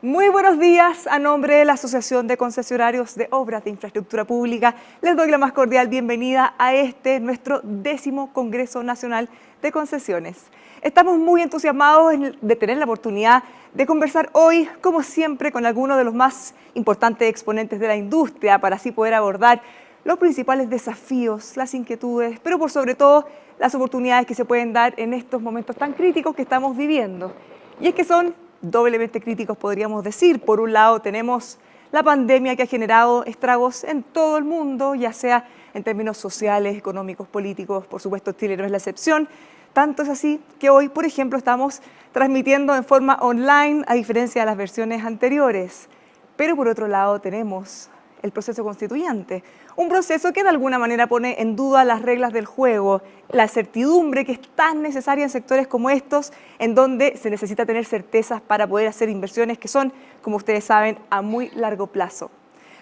Muy buenos días. A nombre de la Asociación de Concesionarios de Obras de Infraestructura Pública, les doy la más cordial bienvenida a nuestro 10º Congreso Nacional de Concesiones. Estamos muy entusiasmados de tener la oportunidad de conversar hoy, como siempre, con algunos de los más importantes exponentes de la industria, para así poder abordar los principales desafíos, las inquietudes, pero por sobre todo las oportunidades que se pueden dar en estos momentos tan críticos que estamos viviendo. Y es que son doblemente críticos, podríamos decir. Por un lado tenemos la pandemia que ha generado estragos en todo el mundo, ya sea en términos sociales, económicos, políticos. Por supuesto, Chile no es la excepción. Tanto es así que hoy, por ejemplo, estamos transmitiendo en forma online, a diferencia de las versiones anteriores. Pero por otro lado tenemos el proceso constituyente, un proceso que de alguna manera pone en duda las reglas del juego, la certidumbre que es tan necesaria en sectores como estos, en donde se necesita tener certezas para poder hacer inversiones que son, como ustedes saben, a muy largo plazo.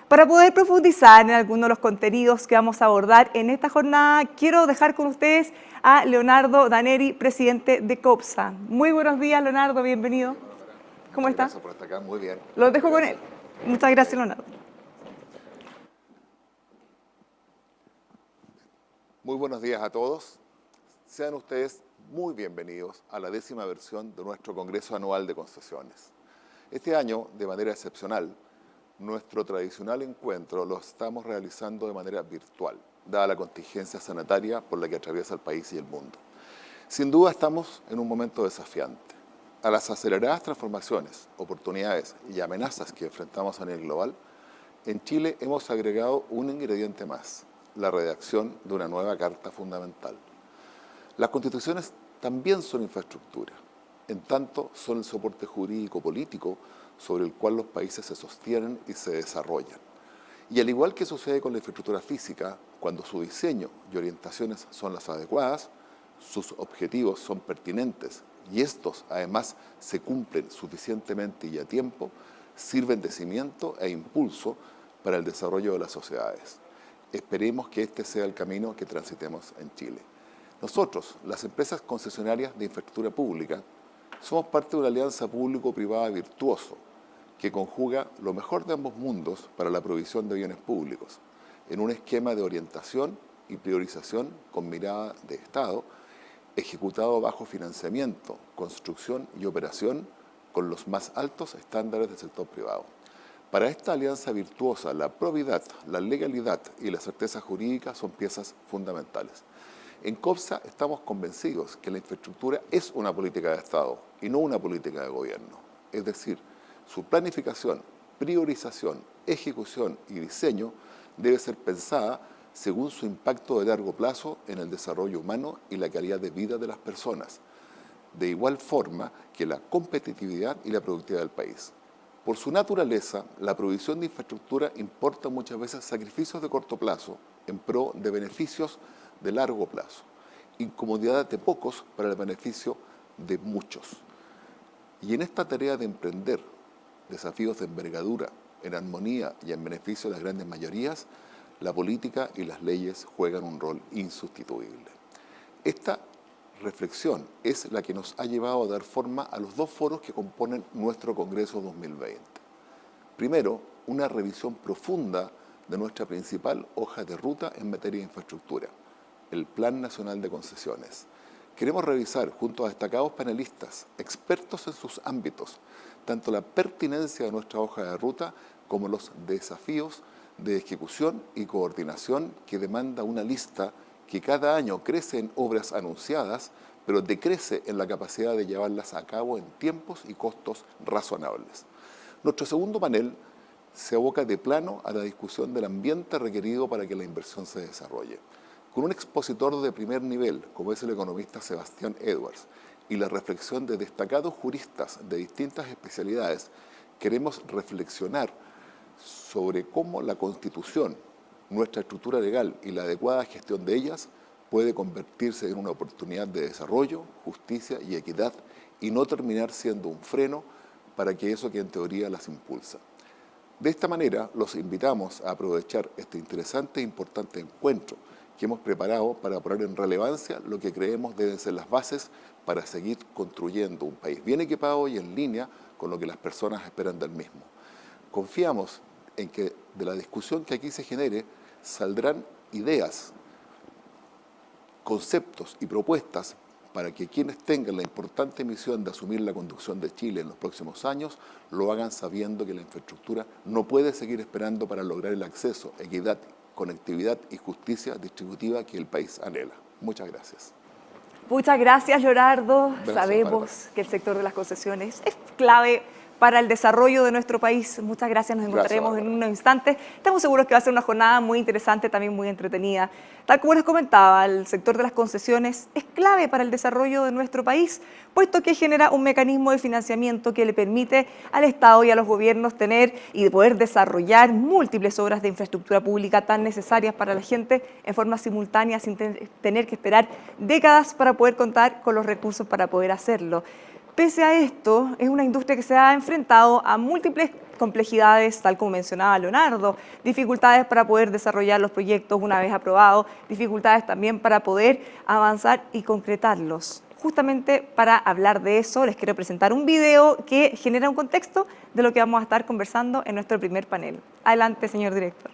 Para poder profundizar en algunos de los contenidos que vamos a abordar en esta jornada, quiero dejar con ustedes a Leonardo Daneri, presidente de COPSA. Muy buenos días, Leonardo, bienvenido. ¿Cómo está? Gracias por estar acá, muy bien. Los dejo con él. Muchas gracias, Leonardo. Muy buenos días a todos. Sean ustedes muy bienvenidos a la 10ª versión de nuestro Congreso Anual de Concesiones. Este año, de manera excepcional, nuestro tradicional encuentro lo estamos realizando de manera virtual, dada la contingencia sanitaria por la que atraviesa el país y el mundo. Sin duda estamos en un momento desafiante. A las aceleradas transformaciones, oportunidades y amenazas que enfrentamos a nivel global, en Chile hemos agregado un ingrediente más: la redacción de una nueva Carta Fundamental. Las constituciones también son infraestructura, en tanto son el soporte jurídico-político sobre el cual los países se sostienen y se desarrollan. Y al igual que sucede con la infraestructura física, cuando su diseño y orientaciones son las adecuadas, sus objetivos son pertinentes y estos además se cumplen suficientemente y a tiempo, sirven de cimiento e impulso para el desarrollo de las sociedades. Esperemos que este sea el camino que transitemos en Chile. Nosotros, las empresas concesionarias de infraestructura pública, somos parte de una alianza público-privada virtuoso que conjuga lo mejor de ambos mundos para la provisión de bienes públicos, en un esquema de orientación y priorización con mirada de Estado, ejecutado bajo financiamiento, construcción y operación con los más altos estándares del sector privado. Para esta alianza virtuosa, la probidad, la legalidad y la certeza jurídica son piezas fundamentales. En COPSA estamos convencidos que la infraestructura es una política de Estado y no una política de gobierno. Es decir, su planificación, priorización, ejecución y diseño debe ser pensada según su impacto de largo plazo en el desarrollo humano y la calidad de vida de las personas, de igual forma que la competitividad y la productividad del país. Por su naturaleza, la provisión de infraestructura importa muchas veces sacrificios de corto plazo en pro de beneficios de largo plazo, incomodidad de pocos para el beneficio de muchos. Y en esta tarea de emprender desafíos de envergadura, en armonía y en beneficio de las grandes mayorías, la política y las leyes juegan un rol insustituible. Esta reflexión es la que nos ha llevado a dar forma a los dos foros que componen nuestro Congreso 2020. Primero, una revisión profunda de nuestra principal hoja de ruta en materia de infraestructura, el Plan Nacional de Concesiones. Queremos revisar, junto a destacados panelistas, expertos en sus ámbitos, tanto la pertinencia de nuestra hoja de ruta como los desafíos de ejecución y coordinación que demanda una lista que cada año crece en obras anunciadas, pero decrece en la capacidad de llevarlas a cabo en tiempos y costos razonables. Nuestro segundo panel se aboca de plano a la discusión del ambiente requerido para que la inversión se desarrolle. Con un expositor de primer nivel, como es el economista Sebastián Edwards, y la reflexión de destacados juristas de distintas especialidades, queremos reflexionar sobre cómo la Constitución, nuestra estructura legal y la adecuada gestión de ellas puede convertirse en una oportunidad de desarrollo, justicia y equidad y no terminar siendo un freno para que eso que en teoría las impulsa. De esta manera, los invitamos a aprovechar este interesante e importante encuentro que hemos preparado para poner en relevancia lo que creemos deben ser las bases para seguir construyendo un país bien equipado y en línea con lo que las personas esperan del mismo. Confiamos en que de la discusión que aquí se genere saldrán ideas, conceptos y propuestas para que quienes tengan la importante misión de asumir la conducción de Chile en los próximos años lo hagan sabiendo que la infraestructura no puede seguir esperando para lograr el acceso, equidad, conectividad y justicia distributiva que el país anhela. Muchas gracias. Muchas gracias, Leonardo. Gracias, Sabemos Bárbara. que el sector de las concesiones es clave para el desarrollo de nuestro país. Muchas gracias, nos encontraremos Bárbara. en unos instantes. Estamos seguros que va a ser una jornada muy interesante, también muy entretenida. Tal como les comentaba, el sector de las concesiones es clave para el desarrollo de nuestro país, puesto que genera un mecanismo de financiamiento que le permite al Estado y a los gobiernos tener y poder desarrollar múltiples obras de infraestructura pública tan necesarias para la gente en forma simultánea, sin tener que esperar décadas para poder contar con los recursos para poder hacerlo. Pese a esto, es una industria que se ha enfrentado a múltiples complejidades, tal como mencionaba Leonardo, dificultades para poder desarrollar los proyectos una vez aprobados, dificultades también para poder avanzar y concretarlos. Justamente para hablar de eso, les quiero presentar un video que genera un contexto de lo que vamos a estar conversando en nuestro primer panel. Adelante, señor director.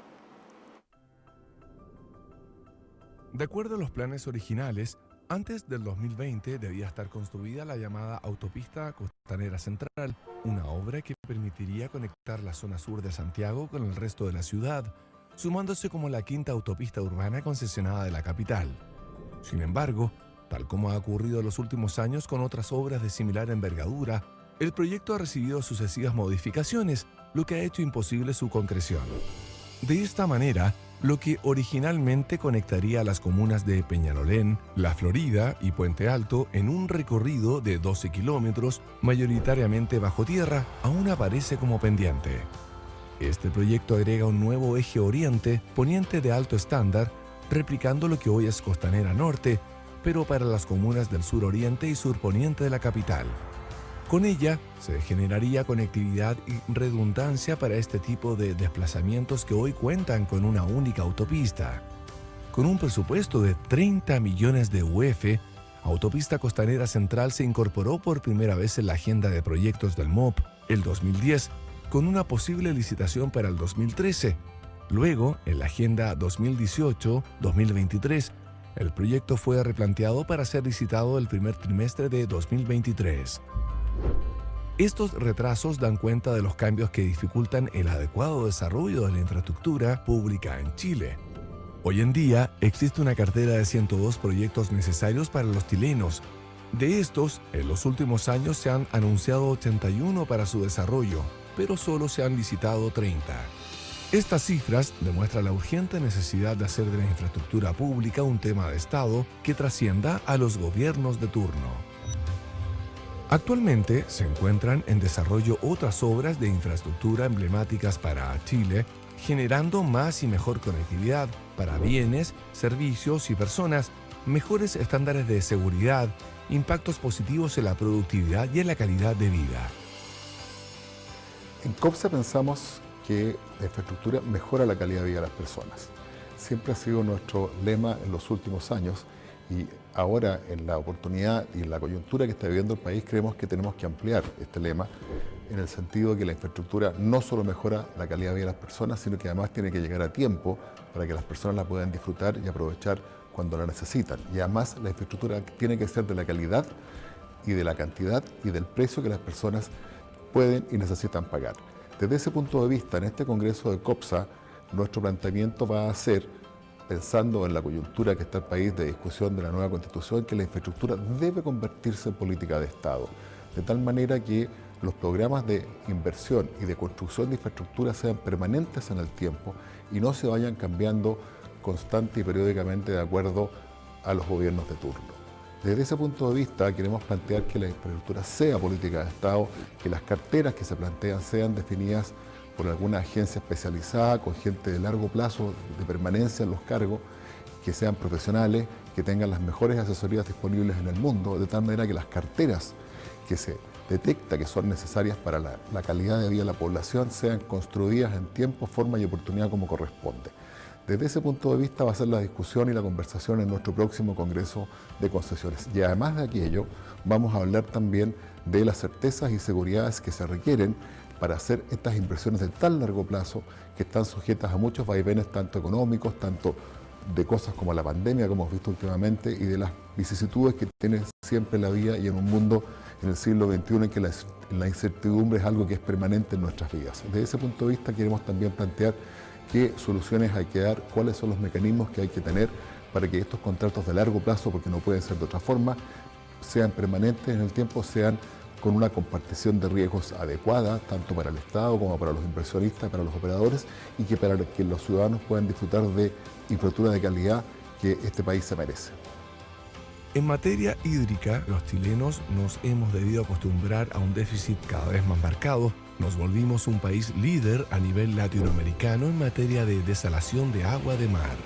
De acuerdo a los planes originales, antes del 2020 debía estar construida la llamada Autopista Costanera Central, una obra que permitiría conectar la zona sur de Santiago con el resto de la ciudad, sumándose como la quinta autopista urbana concesionada de la capital. Sin embargo, tal como ha ocurrido en los últimos años con otras obras de similar envergadura, el proyecto ha recibido sucesivas modificaciones, lo que ha hecho imposible su concreción. De esta manera, lo que originalmente conectaría a las comunas de Peñalolén, La Florida y Puente Alto en un recorrido de 12 kilómetros, mayoritariamente bajo tierra, aún aparece como pendiente. Este proyecto agrega un nuevo eje oriente, poniente de alto estándar, replicando lo que hoy es Costanera Norte, pero para las comunas del suroriente y surponiente de la capital. Con ella se generaría conectividad y redundancia para este tipo de desplazamientos que hoy cuentan con una única autopista. Con un presupuesto de 30 millones de UF, Autopista Costanera Central se incorporó por primera vez en la agenda de proyectos del MOP el 2010, con una posible licitación para el 2013. Luego, en la agenda 2018-2023, el proyecto fue replanteado para ser licitado el primer trimestre de 2023. Estos retrasos dan cuenta de los cambios que dificultan el adecuado desarrollo de la infraestructura pública en Chile. Hoy en día existe una cartera de 102 proyectos necesarios para los chilenos. De estos, en los últimos años se han anunciado 81 para su desarrollo, pero solo se han licitado 30. Estas cifras demuestran la urgente necesidad de hacer de la infraestructura pública un tema de Estado que trascienda a los gobiernos de turno. Actualmente se encuentran en desarrollo otras obras de infraestructura emblemáticas para Chile, generando más y mejor conectividad para bienes, servicios y personas, mejores estándares de seguridad, impactos positivos en la productividad y en la calidad de vida. En COPSA pensamos que la infraestructura mejora la calidad de vida de las personas. Siempre ha sido nuestro lema en los últimos años y ahora en la oportunidad y en la coyuntura que está viviendo el país creemos que tenemos que ampliar este lema en el sentido de que la infraestructura no solo mejora la calidad de vida de las personas, sino que además tiene que llegar a tiempo para que las personas la puedan disfrutar y aprovechar cuando la necesitan. Y además la infraestructura tiene que ser de la calidad y de la cantidad y del precio que las personas pueden y necesitan pagar. Desde ese punto de vista, en este Congreso de COPSA, nuestro planteamiento va a ser, pensando en la coyuntura que está el país de discusión de la nueva Constitución, que la infraestructura debe convertirse en política de Estado, de tal manera que los programas de inversión y de construcción de infraestructura sean permanentes en el tiempo y no se vayan cambiando constante y periódicamente de acuerdo a los gobiernos de turno. Desde ese punto de vista queremos plantear que la infraestructura sea política de Estado, que las carteras que se plantean sean definidas por alguna agencia especializada, con gente de largo plazo de permanencia en los cargos, que sean profesionales, que tengan las mejores asesorías disponibles en el mundo, de tal manera que las carteras que se detecta que son necesarias para la calidad de vida de la población sean construidas en tiempo, forma y oportunidad como corresponde. Desde ese punto de vista va a ser la discusión y la conversación en nuestro próximo Congreso de Concesiones. Y además de aquello, vamos a hablar también de las certezas y seguridades que se requieren para hacer estas inversiones de tan largo plazo que están sujetas a muchos vaivenes, tanto económicos, tanto de cosas como la pandemia, como hemos visto últimamente, y de las vicisitudes que tiene siempre la vida y en un mundo en el siglo XXI en que la incertidumbre es algo que es permanente en nuestras vidas. Desde ese punto de vista queremos también plantear qué soluciones hay que dar, cuáles son los mecanismos que hay que tener para que estos contratos de largo plazo, porque no pueden ser de otra forma, sean permanentes en el tiempo, sean con una compartición de riesgos adecuada, tanto para el Estado como para los inversionistas, para los operadores, y que para que los ciudadanos puedan disfrutar de infraestructura de calidad que este país se merece. En materia hídrica, los chilenos nos hemos debido acostumbrar a un déficit cada vez más marcado. Nos volvimos un país líder a nivel latinoamericano en materia de desalación de agua de mar.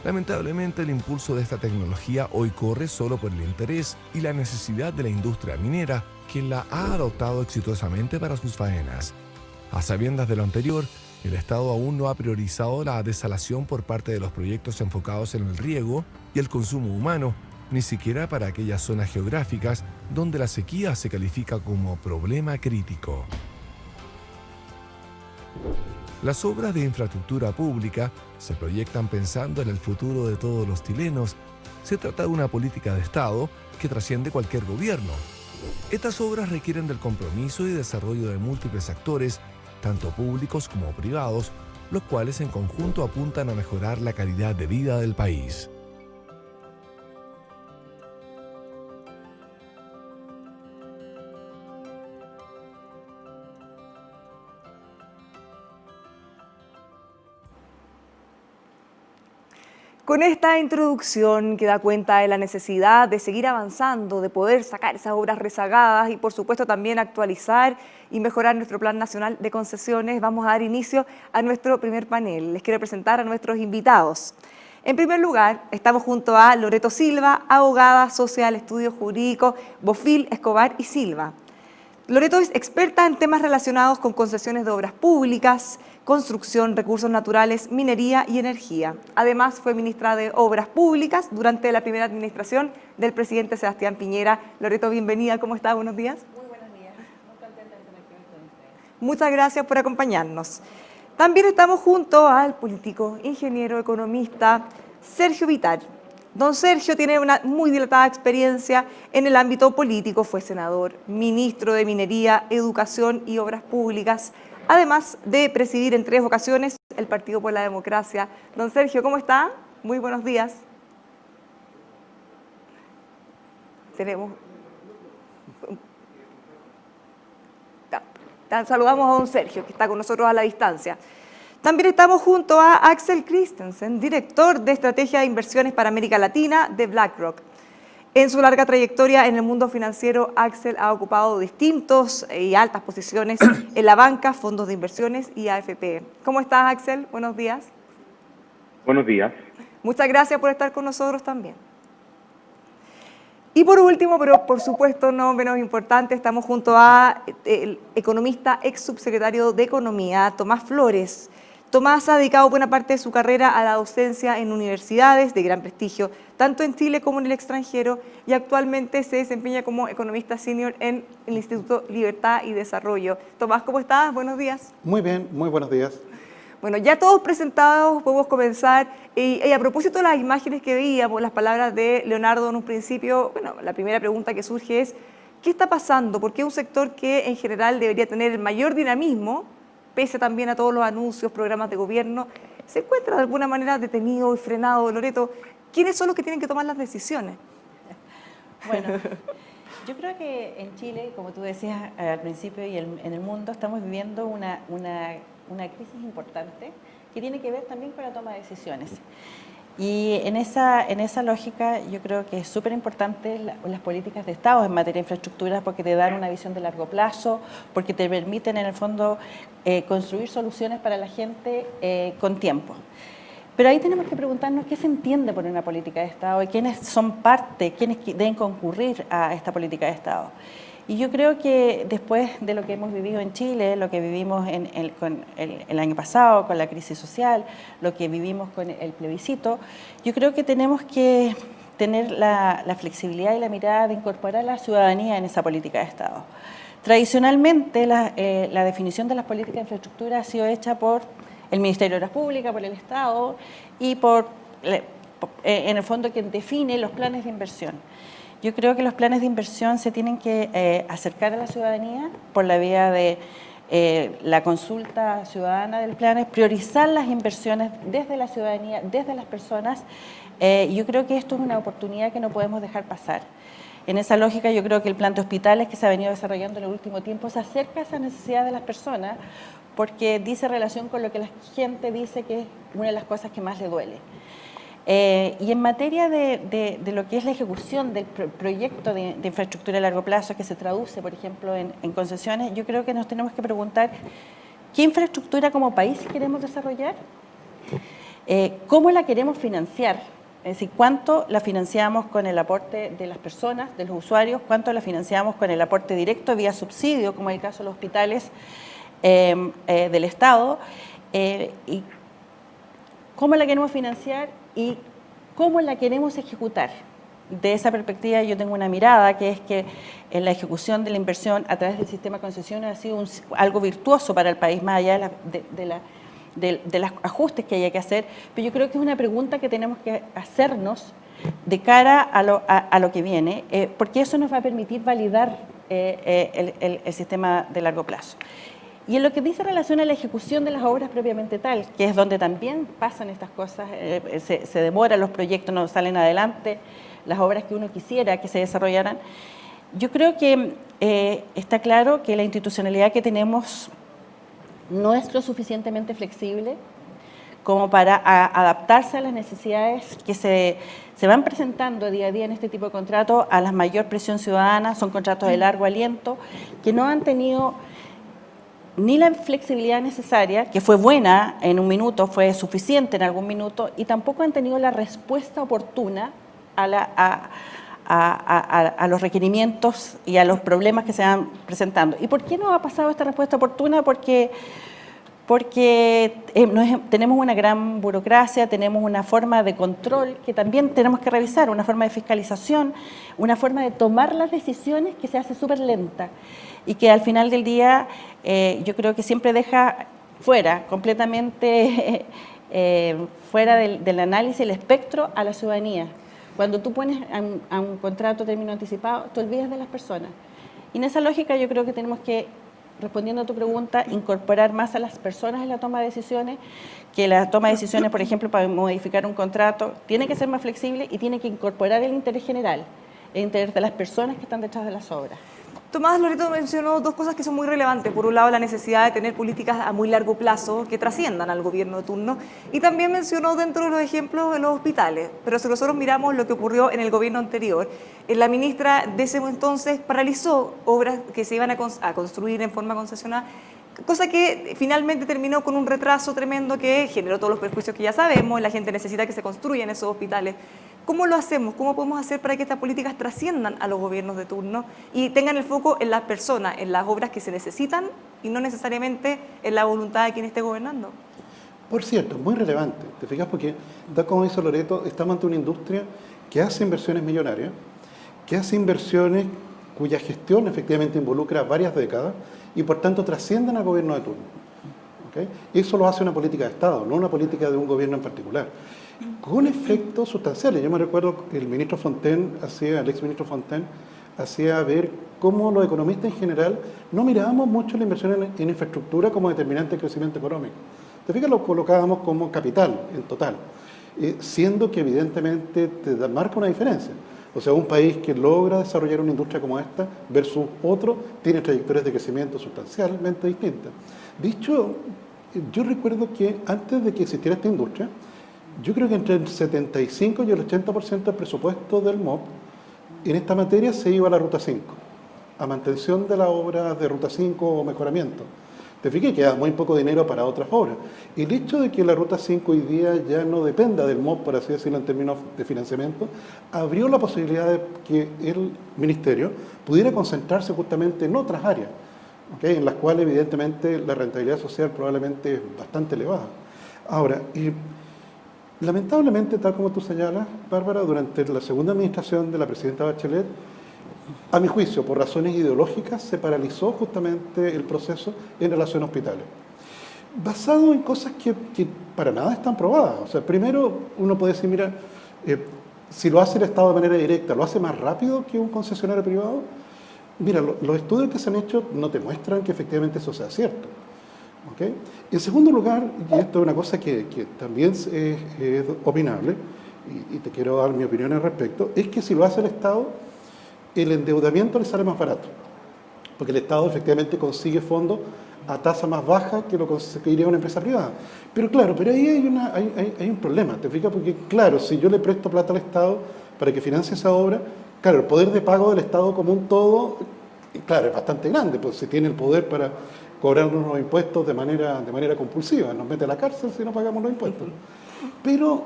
Lamentablemente, el impulso de esta tecnología hoy corre solo por el interés y la necesidad de la industria minera, quien la ha adoptado exitosamente para sus faenas. A sabiendas de lo anterior, el Estado aún no ha priorizado la desalación por parte de los proyectos enfocados en el riego y el consumo humano, ni siquiera para aquellas zonas geográficas donde la sequía se califica como problema crítico. Las obras de infraestructura pública se proyectan pensando en el futuro de todos los chilenos. Se trata de una política de Estado que trasciende cualquier gobierno. Estas obras requieren del compromiso y desarrollo de múltiples actores, tanto públicos como privados, los cuales en conjunto apuntan a mejorar la calidad de vida del país. Con esta introducción que da cuenta de la necesidad de seguir avanzando, de poder sacar esas obras rezagadas y por supuesto también actualizar y mejorar nuestro Plan Nacional de Concesiones, vamos a dar inicio a nuestro primer panel. Les quiero presentar a nuestros invitados. En primer lugar, estamos junto a Loreto Silva, abogada, socia del estudio jurídico Bofill, Escobar y Silva. Loreto es experta en temas relacionados con concesiones de obras públicas, construcción, recursos naturales, minería y energía. Además, fue ministra de Obras Públicas durante la primera administración del presidente Sebastián Piñera. Loreto, bienvenida. ¿Cómo está? Buenos días. Muy buenos días. Muy contenta de estar aquí con ustedes. Muchas gracias por acompañarnos. También estamos junto al político, ingeniero, economista Sergio Vitar. Don Sergio tiene una muy dilatada experiencia en el ámbito político, fue senador, ministro de Minería, Educación y Obras Públicas, además de presidir en 3 ocasiones el Partido por la Democracia. Don Sergio, ¿cómo está? Muy buenos días. Saludamos a don Sergio, que está con nosotros a la distancia. También estamos junto a Axel Christensen, director de Estrategia de Inversiones para América Latina de BlackRock. En su larga trayectoria en el mundo financiero, Axel ha ocupado distintos y altas posiciones en la banca, fondos de inversiones y AFP. ¿Cómo estás, Axel? Buenos días. Buenos días. Muchas gracias por estar con nosotros también. Y por último, pero por supuesto no menos importante, estamos junto a el economista, ex subsecretario de Economía, Tomás Flores. Tomás ha dedicado buena parte de su carrera a la docencia en universidades de gran prestigio, tanto en Chile como en el extranjero, y actualmente se desempeña como economista senior en el Instituto Libertad y Desarrollo. Tomás, ¿cómo estás? Buenos días. Muy bien, muy buenos días. Bueno, ya todos presentados, podemos comenzar. Y a propósito de las imágenes que veíamos, las palabras de Leonardo en un principio, bueno, la primera pregunta que surge es, ¿qué está pasando? ¿Por qué un sector que en general debería tener el mayor dinamismo, pese también a todos los anuncios, programas de gobierno, se encuentra de alguna manera detenido y frenado? Loreto, ¿quiénes son los que tienen que tomar las decisiones? Bueno, yo creo que en Chile, como tú decías al principio, y en el mundo estamos viviendo una crisis importante que tiene que ver también con la toma de decisiones. Y en esa lógica yo creo que es súper importante las políticas de Estado en materia de infraestructura, porque te dan una visión de largo plazo, porque te permiten en el fondo construir soluciones para la gente con tiempo. Pero ahí tenemos que preguntarnos qué se entiende por una política de Estado y quiénes son parte, quiénes deben concurrir a esta política de Estado. Y yo creo que después de lo que hemos vivido en Chile, lo que vivimos el año pasado con la crisis social, lo que vivimos con el plebiscito, yo creo que tenemos que tener la flexibilidad y la mirada de incorporar a la ciudadanía en esa política de Estado. Tradicionalmente, la definición de las políticas de infraestructura ha sido hecha por el Ministerio de Obras Públicas, por el Estado y en el fondo quien define los planes de inversión. Yo creo que los planes de inversión se tienen que acercar a la ciudadanía por la vía de la consulta ciudadana del plan, priorizar las inversiones desde la ciudadanía, desde las personas. Yo creo que esto es una oportunidad que no podemos dejar pasar. En esa lógica, yo creo que el plan de hospitales que se ha venido desarrollando en el último tiempo se acerca a esa necesidad de las personas porque dice relación con lo que la gente dice que es una de las cosas que más le duele. Y en materia de lo que es la ejecución del proyecto de infraestructura a largo plazo que se traduce, por ejemplo, en concesiones, yo creo que nos tenemos que preguntar ¿qué infraestructura como país queremos desarrollar? ¿Cómo la queremos financiar? Es decir, ¿cuánto la financiamos con el aporte de las personas, de los usuarios? ¿Cuánto la financiamos con el aporte directo vía subsidio, como en el caso de los hospitales del Estado? ¿Y cómo la queremos financiar y cómo la queremos ejecutar? De esa perspectiva yo tengo una mirada que es que en la ejecución de la inversión a través del sistema de concesiones ha sido algo virtuoso para el país, más allá de los ajustes que haya que hacer, pero yo creo que es una pregunta que tenemos que hacernos de cara a lo que viene, porque eso nos va a permitir validar el sistema de largo plazo. Y en lo que dice relación a la ejecución de las obras propiamente tal, que es donde también pasan estas cosas, se demoran los proyectos, no salen adelante las obras que uno quisiera que se desarrollaran, yo creo que está claro que la institucionalidad que tenemos no es lo suficientemente flexible como para adaptarse a las necesidades que se van presentando día a día en este tipo de contratos, a la mayor presión ciudadana. Son contratos de largo aliento que no han tenido ni la flexibilidad necesaria, que fue buena en un minuto, fue suficiente en algún minuto, y tampoco han tenido la respuesta oportuna a los requerimientos y a los problemas que se van presentando. ¿Y por qué no ha pasado esta respuesta oportuna? Porque tenemos una gran burocracia, tenemos una forma de control que también tenemos que revisar, una forma de fiscalización, una forma de tomar las decisiones que se hace súper lenta y que al final del día yo creo que siempre deja fuera, completamente fuera del análisis, el espectro a la ciudadanía. Cuando tú pones a un contrato término anticipado, te olvidas de las personas. Y en esa lógica yo creo que tenemos que, respondiendo a tu pregunta, incorporar más a las personas en la toma de decisiones, que la toma de decisiones, por ejemplo, para modificar un contrato, tiene que ser más flexible y tiene que incorporar el interés general, el interés de las personas que están detrás de las obras. Tomás Loreto mencionó dos cosas que son muy relevantes. Por un lado, la necesidad de tener políticas a muy largo plazo que trasciendan al gobierno de turno. Y también mencionó dentro de los ejemplos de los hospitales. Pero si nosotros miramos lo que ocurrió en el gobierno anterior, la ministra de ese entonces paralizó obras que se iban a construir en forma concesionada, cosa que finalmente terminó con un retraso tremendo que generó todos los perjuicios que ya sabemos. La gente necesita que se construyan esos hospitales. ¿Cómo lo hacemos? ¿Cómo podemos hacer para que estas políticas trasciendan a los gobiernos de turno y tengan el foco en las personas, en las obras que se necesitan y no necesariamente en la voluntad de quien esté gobernando? Por cierto, muy relevante, ¿te fijas? Porque, tal como dice Loreto, estamos ante una industria que hace inversiones millonarias, que hace inversiones cuya gestión efectivamente involucra varias décadas y por tanto trascienden al gobierno de turno. ¿Okay? Eso lo hace una política de Estado, no una política de un gobierno en particular, con efectos sustanciales. Yo me recuerdo que el ministro Fontaine, el ex ministro Fontaine, hacía ver cómo los economistas en general no mirábamos mucho la inversión en infraestructura como determinante del crecimiento económico. Te fijas, lo colocábamos como capital en total, siendo que evidentemente te marca una diferencia. O sea, un país que logra desarrollar una industria como esta versus otro tiene trayectorias de crecimiento sustancialmente distintas. Dicho, yo recuerdo que antes de que existiera esta industria, yo creo que entre el 75 y el 80% del presupuesto del MOP en esta materia se iba a la Ruta 5, a mantención de la obra de Ruta 5 o mejoramiento. Te fijas, queda muy poco dinero para otras obras. El hecho de que la Ruta 5 hoy día ya no dependa del MOP, por así decirlo, en términos de financiamiento, abrió la posibilidad de que el Ministerio pudiera concentrarse justamente en otras áreas, ¿okay? En las cuales evidentemente la rentabilidad social probablemente es bastante elevada. Ahora, lamentablemente, tal como tú señalas, Bárbara, durante la segunda administración de la presidenta Bachelet, a mi juicio, por razones ideológicas, se paralizó justamente el proceso en relación a hospitales. Basado en cosas que para nada están probadas. O sea, primero uno puede decir, mira, si lo hace el Estado de manera directa, ¿lo hace más rápido que un concesionario privado? Mira, los estudios que se han hecho no te muestran que efectivamente eso sea cierto. ¿Okay? En segundo lugar, y esto es una cosa que también es opinable, y te quiero dar mi opinión al respecto, es que si lo hace el Estado, el endeudamiento le sale más barato, porque el Estado efectivamente consigue fondos a tasa más baja que lo conseguiría una empresa privada. Pero claro, ahí hay un problema, ¿te fijas? Porque claro, si yo le presto plata al Estado para que financie esa obra, claro, el poder de pago del Estado como un todo, claro, es bastante grande, pues si tiene el poder para cobrarnos los impuestos de manera compulsiva, nos mete a la cárcel si no pagamos los impuestos. Pero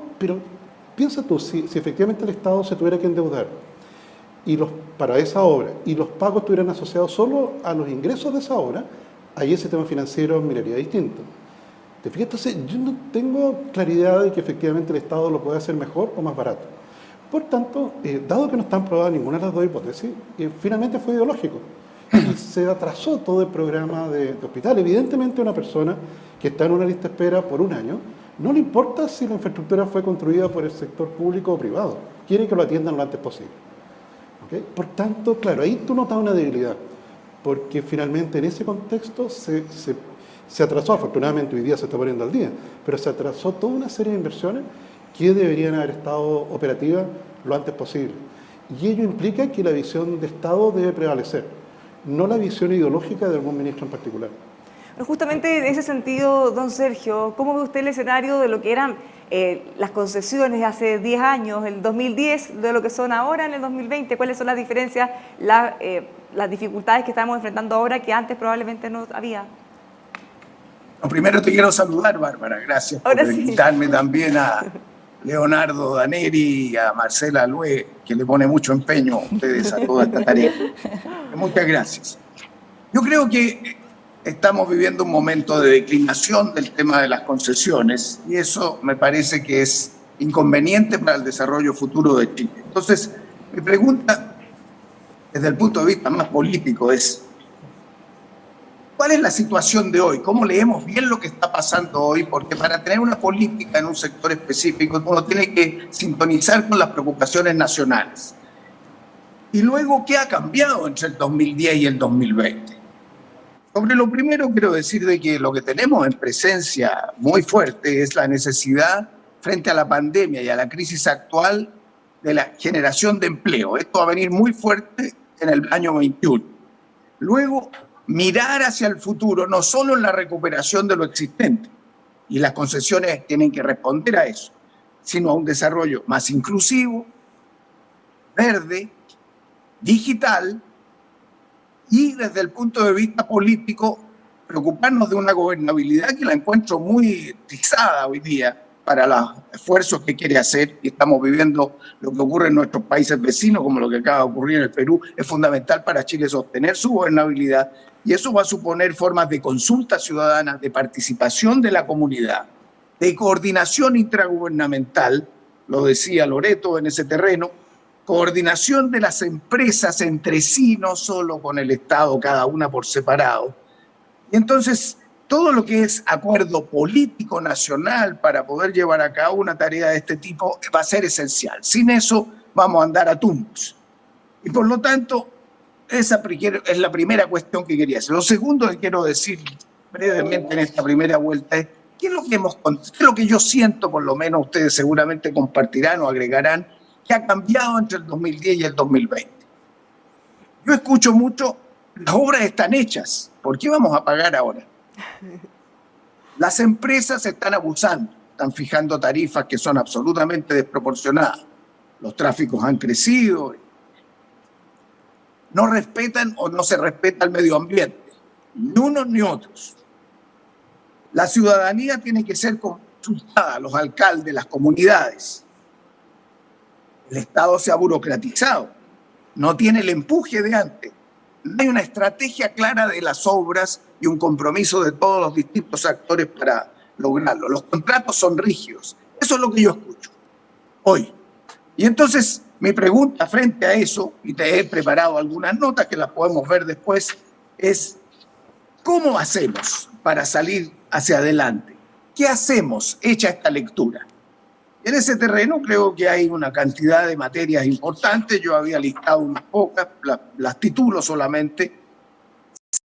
piensa tú, si efectivamente el Estado se tuviera que endeudar para esa obra, y los pagos estuvieran asociados solo a los ingresos de esa obra, ahí el sistema financiero miraría distinto. ¿Te fijas? Entonces, yo no tengo claridad de que efectivamente el Estado lo puede hacer mejor o más barato. Por tanto, dado que no están probadas ninguna de las dos hipótesis, finalmente fue ideológico. Y se atrasó todo el programa de hospital. Evidentemente, una persona que está en una lista de espera por un año, no le importa si la infraestructura fue construida por el sector público o privado. Quiere que lo atiendan lo antes posible. ¿Okay? Por tanto, claro, ahí tú notas una debilidad, porque finalmente en ese contexto se atrasó, afortunadamente hoy día se está poniendo al día, pero se atrasó toda una serie de inversiones que deberían haber estado operativas lo antes posible. Y ello implica que la visión de Estado debe prevalecer, no la visión ideológica de algún ministro en particular. Pero justamente en ese sentido, don Sergio, ¿cómo ve usted el escenario de lo que eran las concesiones de hace 10 años, el 2010, de lo que son ahora en el 2020? ¿Cuáles son las diferencias, las dificultades que estamos enfrentando ahora que antes probablemente no había? Lo primero te quiero saludar, Bárbara. Gracias por invitarme también a Leonardo Daneri y a Marcela Alue, que le pone mucho empeño a ustedes a toda esta tarea. Muchas gracias. Yo creo que estamos viviendo un momento de declinación del tema de las concesiones y eso me parece que es inconveniente para el desarrollo futuro de Chile. Entonces, mi pregunta, desde el punto de vista más político, es ¿cuál es la situación de hoy? ¿Cómo leemos bien lo que está pasando hoy? Porque para tener una política en un sector específico, uno tiene que sintonizar con las preocupaciones nacionales. Y luego, ¿qué ha cambiado entre el 2010 y el 2020? Sobre lo primero, quiero decir de que lo que tenemos en presencia muy fuerte es la necesidad, frente a la pandemia y a la crisis actual, de la generación de empleo. Esto va a venir muy fuerte en el año 21. Luego, mirar hacia el futuro, no solo en la recuperación de lo existente, y las concesiones tienen que responder a eso, sino a un desarrollo más inclusivo, verde, digital, y desde el punto de vista político, preocuparnos de una gobernabilidad que la encuentro muy rizada hoy día para los esfuerzos que quiere hacer, y estamos viviendo lo que ocurre en nuestros países vecinos, como lo que acaba de ocurrir en el Perú. Es fundamental para Chile sostener su gobernabilidad, y eso va a suponer formas de consulta ciudadana, de participación de la comunidad, de coordinación intragubernamental, lo decía Loreto en ese terreno, coordinación de las empresas entre sí, no solo con el Estado, cada una por separado. Y entonces, todo lo que es acuerdo político nacional para poder llevar a cabo una tarea de este tipo va a ser esencial. Sin eso vamos a andar a tumbos. Y por lo tanto, esa es la primera cuestión que quería hacer. Lo segundo que quiero decir brevemente en esta primera vuelta es qué es lo que yo siento, por lo menos ustedes seguramente compartirán o agregarán, que ha cambiado entre el 2010 y el 2020. Yo escucho mucho, las obras están hechas, ¿por qué vamos a pagar ahora? Las empresas están abusando, están fijando tarifas que son absolutamente desproporcionadas. Los tráficos han crecido, no respetan o no se respeta el medio ambiente, ni unos ni otros. La ciudadanía tiene que ser consultada, los alcaldes, las comunidades. El Estado se ha burocratizado, no tiene el empuje de antes. No hay una estrategia clara de las obras y un compromiso de todos los distintos actores para lograrlo. Los contratos son rígidos. Eso es lo que yo escucho hoy. Y entonces mi pregunta frente a eso, y te he preparado algunas notas que las podemos ver después, es ¿cómo hacemos para salir hacia adelante? ¿Qué hacemos hecha esta lectura? En ese terreno creo que hay una cantidad de materias importantes. Yo había listado unas pocas, las titulo solamente.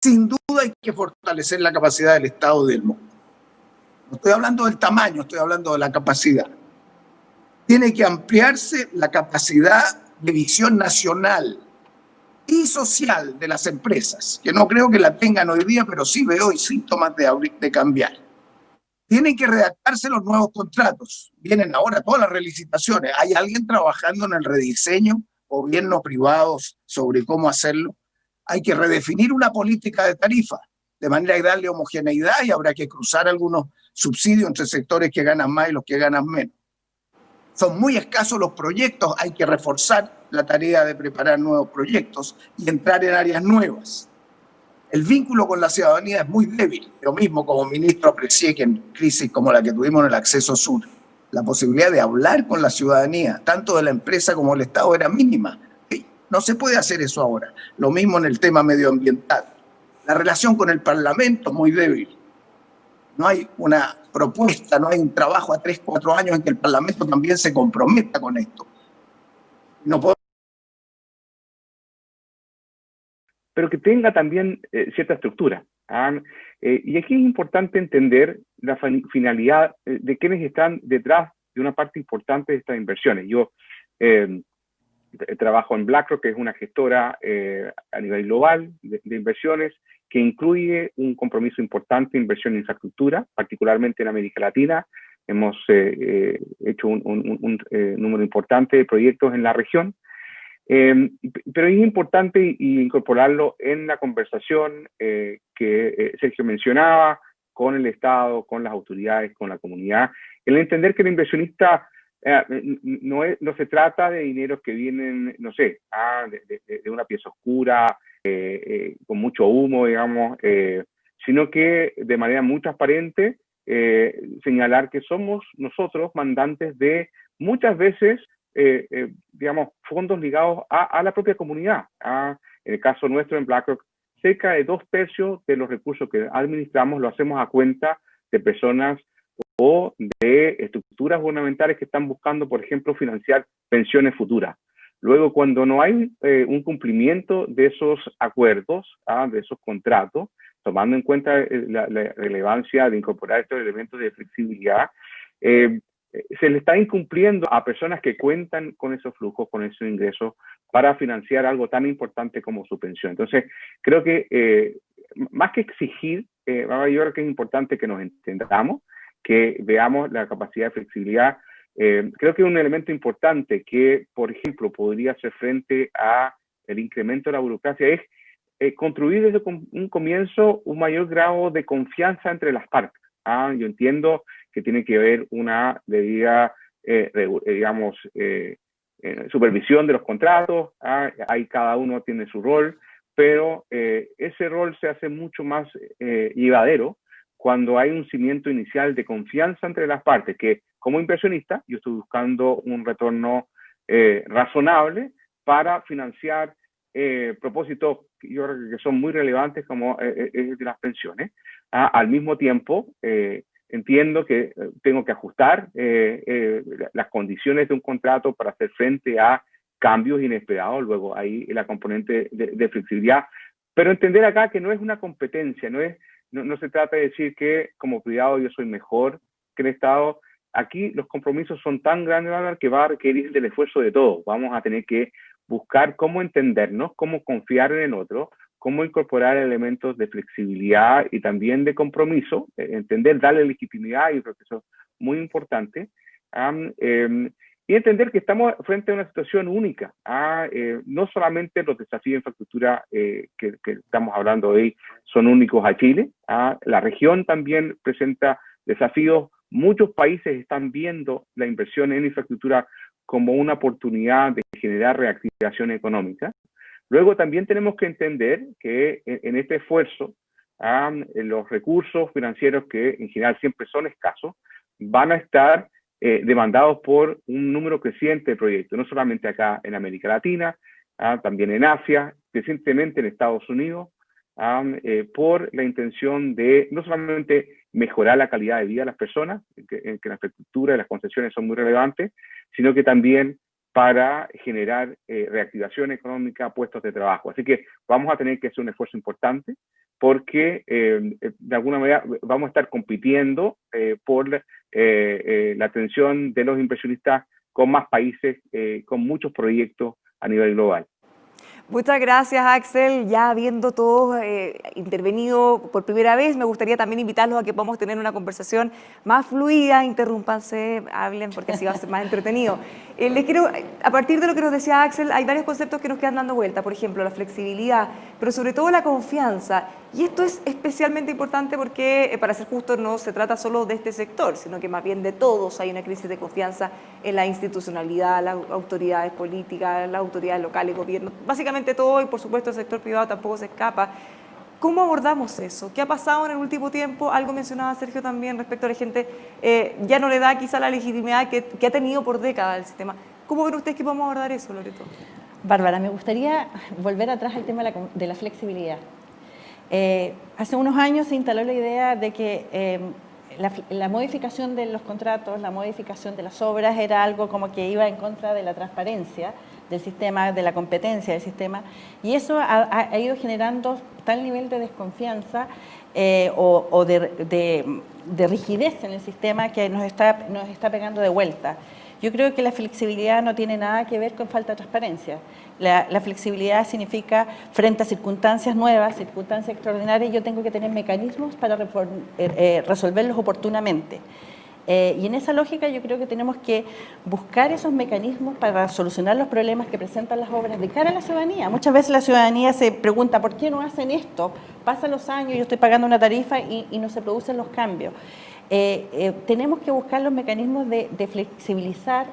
Sin duda hay que fortalecer la capacidad del Estado y del mundo. No estoy hablando del tamaño, estoy hablando de la capacidad. Tiene que ampliarse la capacidad de visión nacional y social de las empresas, que no creo que la tengan hoy día, pero sí veo hoy síntomas de cambiar. Tienen que redactarse los nuevos contratos. Vienen ahora todas las relicitaciones. ¿Hay alguien trabajando en el rediseño, gobiernos privados, sobre cómo hacerlo? Hay que redefinir una política de tarifa, de manera de darle homogeneidad, y habrá que cruzar algunos subsidios entre sectores que ganan más y los que ganan menos. Son muy escasos los proyectos, hay que reforzar la tarea de preparar nuevos proyectos y entrar en áreas nuevas. El vínculo con la ciudadanía es muy débil. Yo mismo como ministro aprecié que en crisis como la que tuvimos en el acceso sur, la posibilidad de hablar con la ciudadanía, tanto de la empresa como del Estado, era mínima. No se puede hacer eso ahora. Lo mismo en el tema medioambiental. La relación con el Parlamento es muy débil. No hay una propuesta, no hay un trabajo a 3, 4 años en que el Parlamento también se comprometa con esto. No puedo... Pero que tenga también cierta estructura. Y aquí es importante entender la finalidad de quienes están detrás de una parte importante de estas inversiones. Yo trabajo en BlackRock, que es una gestora a nivel global de inversiones, que incluye un compromiso importante de inversión en infraestructura, particularmente en América Latina. Hemos hecho un número importante de proyectos en la región. Pero es importante incorporarlo en la conversación que Sergio mencionaba con el Estado, con las autoridades, con la comunidad. El entender que el inversionista no se trata de dineros que vienen, no sé, de una pieza oscura, con mucho humo, digamos, sino que de manera muy transparente señalar que somos nosotros mandantes de muchas veces digamos, fondos ligados a la propia comunidad. En el caso nuestro en BlackRock, cerca de 2/3 de los recursos que administramos lo hacemos a cuenta de personas o de estructuras gubernamentales que están buscando, por ejemplo, financiar pensiones futuras. Luego, cuando no hay un cumplimiento de esos acuerdos, de esos contratos, tomando en cuenta la relevancia de incorporar estos elementos de flexibilidad, se le está incumpliendo a personas que cuentan con esos flujos, con esos ingresos, para financiar algo tan importante como su pensión. Entonces, creo que más que exigir, yo creo que es importante que nos entendamos, que veamos la capacidad de flexibilidad. Creo que un elemento importante que, por ejemplo, podría hacer frente a el incremento de la burocracia es construir desde un comienzo un mayor grado de confianza entre las partes. Yo entiendo que tiene que haber una debida, digamos, supervisión de los contratos. Ahí cada uno tiene su rol, pero ese rol se hace mucho más llevadero cuando hay un cimiento inicial de confianza entre las partes, que como inversionista yo estoy buscando un retorno razonable para financiar propósitos que yo creo que son muy relevantes, como de las pensiones. Al mismo tiempo, entiendo que tengo que ajustar las condiciones de un contrato para hacer frente a cambios inesperados. Luego hay la componente de flexibilidad, pero entender acá que no es una competencia, no se trata de decir que como privado yo soy mejor que el Estado. Aquí los compromisos son tan grandes que va a requerir del esfuerzo de todos. Vamos a tener que buscar cómo entendernos, cómo confiar en el otro, cómo incorporar elementos de flexibilidad y también de compromiso, entender, darle legitimidad, y creo que eso es muy importante. y entender que estamos frente a una situación única. No solamente los desafíos de infraestructura que estamos hablando hoy son únicos a Chile, la región también presenta desafíos. Muchos países están viendo la inversión en infraestructura como una oportunidad de generar reactivación económica. Luego también tenemos que entender que en este esfuerzo, los recursos financieros, que en general siempre son escasos, van a estar demandados por un número creciente de proyectos, no solamente acá en América Latina, también en Asia, recientemente en Estados Unidos, por la intención de no solamente mejorar la calidad de vida de las personas, que la infraestructura y las concesiones son muy relevantes, sino que también para generar reactivación económica, puestos de trabajo. Así que vamos a tener que hacer un esfuerzo importante porque de alguna manera vamos a estar compitiendo por la atención de los inversionistas con más países, con muchos proyectos a nivel global. Muchas gracias, Axel. Ya habiendo todos intervenido por primera vez, me gustaría también invitarlos a que podamos tener una conversación más fluida. Interrúmpanse, hablen, porque así va a ser más entretenido. Les quiero, a partir de lo que nos decía Axel, hay varios conceptos que nos quedan dando vuelta. Por ejemplo, la flexibilidad, pero sobre todo la confianza. Y esto es especialmente importante porque, para ser justo, no se trata solo de este sector, sino que más bien de todos. Hay una crisis de confianza en la institucionalidad, las autoridades políticas, las autoridades locales, gobiernos, básicamente todo, y por supuesto el sector privado tampoco se escapa. ¿Cómo abordamos eso? ¿Qué ha pasado en el último tiempo? Algo mencionaba Sergio también respecto a la gente, ya no le da quizá la legitimidad que ha tenido por décadas el sistema. ¿Cómo ven ustedes que podemos abordar eso, Loreto? Bárbara, me gustaría volver atrás al tema de la flexibilidad. Hace unos años se instaló la idea de que la modificación de los contratos, la modificación de las obras era algo como que iba en contra de la transparencia del sistema, de la competencia del sistema, y eso ha ido generando tal nivel de desconfianza o de rigidez en el sistema que nos está pegando de vuelta. Yo creo que la flexibilidad no tiene nada que ver con falta de transparencia. La flexibilidad significa, frente a circunstancias nuevas, circunstancias extraordinarias, yo tengo que tener mecanismos para resolverlos oportunamente. Y en esa lógica yo creo que tenemos que buscar esos mecanismos para solucionar los problemas que presentan las obras de cara a la ciudadanía. Muchas veces la ciudadanía se pregunta, ¿por qué no hacen esto? Pasan los años, yo estoy pagando una tarifa y no se producen los cambios. Tenemos que buscar los mecanismos de flexibilizar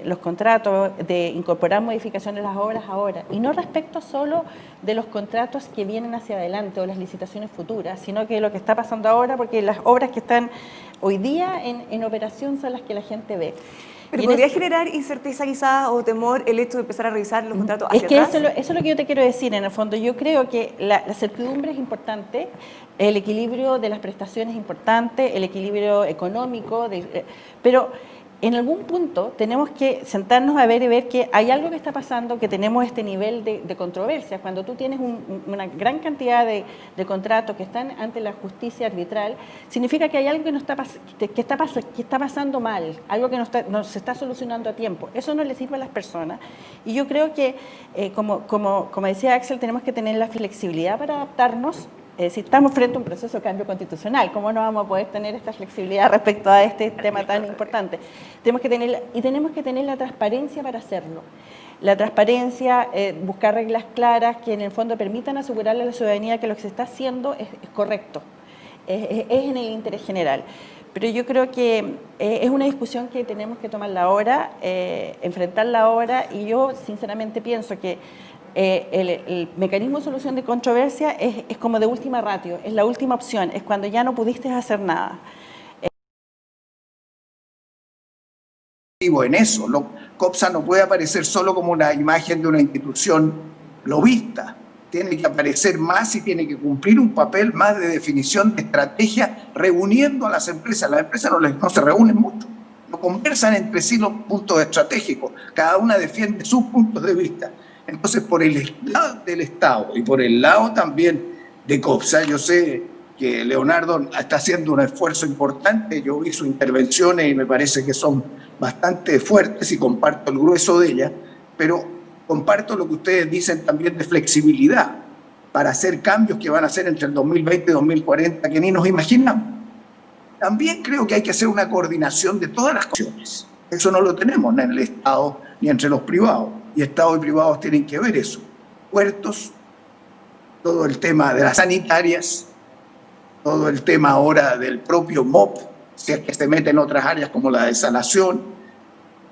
los contratos, de incorporar modificaciones a las obras ahora, y no respecto solo de los contratos que vienen hacia adelante o las licitaciones futuras, sino que lo que está pasando ahora, porque las obras que están hoy día en operación son las que la gente ve. Pero ¿podría generar incerteza quizás o temor el hecho de empezar a revisar los contratos hacia atrás? Eso es lo que yo te quiero decir. En el fondo, yo creo que la certidumbre es importante, el equilibrio de las prestaciones es importante, el equilibrio económico, pero en algún punto tenemos que sentarnos a ver y ver que hay algo que está pasando, que tenemos este nivel de controversia. Cuando tú tienes una gran cantidad de contratos que están ante la justicia arbitral, significa que hay algo que está pasando mal, algo que no se está solucionando a tiempo. Eso no le sirve a las personas. Y yo creo que, como decía Axel, tenemos que tener la flexibilidad para adaptarnos. Si estamos frente a un proceso de cambio constitucional, ¿cómo no vamos a poder tener esta flexibilidad respecto a este tema tan importante? Tenemos que tener la transparencia para hacerlo. La transparencia, buscar reglas claras que en el fondo permitan asegurarle a la ciudadanía que lo que se está haciendo es correcto, es en el interés general. Pero yo creo que es una discusión que tenemos que tomarla ahora, enfrentarla ahora, y yo sinceramente pienso que el mecanismo de solución de controversia es como de última ratio, es la última opción, es cuando ya no pudiste hacer nada. En eso, COPSA no puede aparecer solo como una imagen de una institución lobista, tiene que aparecer más y tiene que cumplir un papel más de definición de estrategia, reuniendo a las empresas. Las empresas no se reúnen mucho, no conversan entre sí los puntos estratégicos, cada una defiende sus puntos de vista. Entonces, por el lado del Estado y por el lado también de COPSA, yo sé que Leonardo está haciendo un esfuerzo importante, yo vi sus intervenciones y me parece que son bastante fuertes y comparto el grueso de ellas, pero comparto lo que ustedes dicen también de flexibilidad para hacer cambios que van a hacer entre el 2020 y 2040 que ni nos imaginamos. También creo que hay que hacer una coordinación de todas las cuestiones. Eso no lo tenemos ni en el Estado ni entre los privados. Y Estado y privados tienen que ver eso. Puertos, todo el tema de las sanitarias, todo el tema ahora del propio MOP, si es que se mete en otras áreas como la desalación,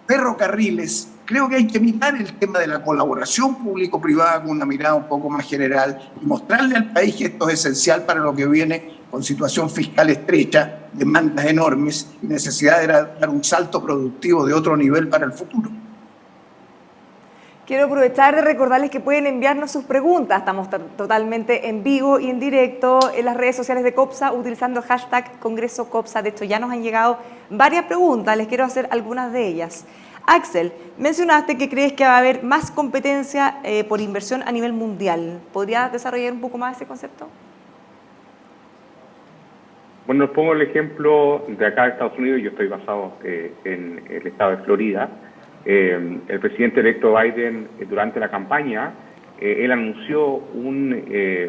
ferrocarriles. Creo que hay que mirar el tema de la colaboración público-privada con una mirada un poco más general y mostrarle al país que esto es esencial para lo que viene con situación fiscal estrecha, demandas enormes y necesidad de dar un salto productivo de otro nivel para el futuro. Quiero aprovechar de recordarles que pueden enviarnos sus preguntas. Estamos totalmente en vivo y en directo en las redes sociales de COPSA utilizando el hashtag Congreso COPSA. De hecho, ya nos han llegado varias preguntas. Les quiero hacer algunas de ellas. Axel, mencionaste que crees que va a haber más competencia por inversión a nivel mundial. ¿Podrías desarrollar un poco más ese concepto? Bueno, pongo el ejemplo de acá de Estados Unidos. Yo estoy basado en el estado de Florida. El presidente electo Biden, durante la campaña, él anunció un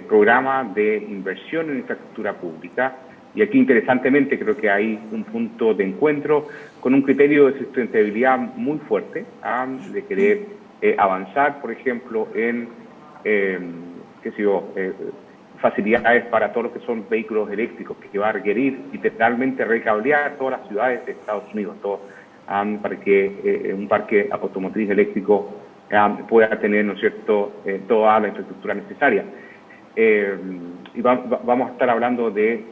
programa de inversión en infraestructura pública. Y aquí, interesantemente, creo que hay un punto de encuentro con un criterio de sustentabilidad muy fuerte, de querer avanzar, por ejemplo, en facilidades para todos los que son vehículos eléctricos, que va a requerir literalmente recablear todas las ciudades de Estados Unidos, para que un parque automotriz eléctrico pueda tener, ¿no es cierto?, toda la infraestructura necesaria. Y vamos a estar hablando de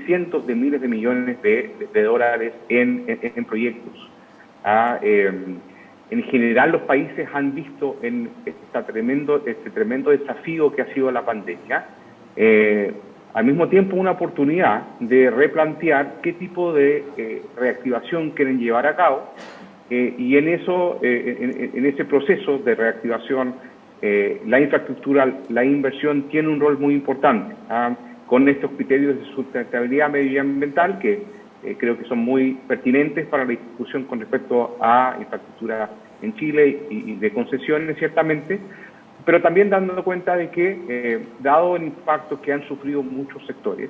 cientos de miles de millones de dólares en proyectos. En general, los países han visto en este tremendo desafío que ha sido la pandemia, al mismo tiempo una oportunidad de replantear qué tipo de reactivación quieren llevar a cabo, y en ese proceso de reactivación la infraestructura, la inversión tiene un rol muy importante, con estos criterios de sustentabilidad medioambiental que creo que son muy pertinentes para la discusión con respecto a infraestructura en Chile y de concesiones, ciertamente, pero también dando cuenta de que, dado el impacto que han sufrido muchos sectores,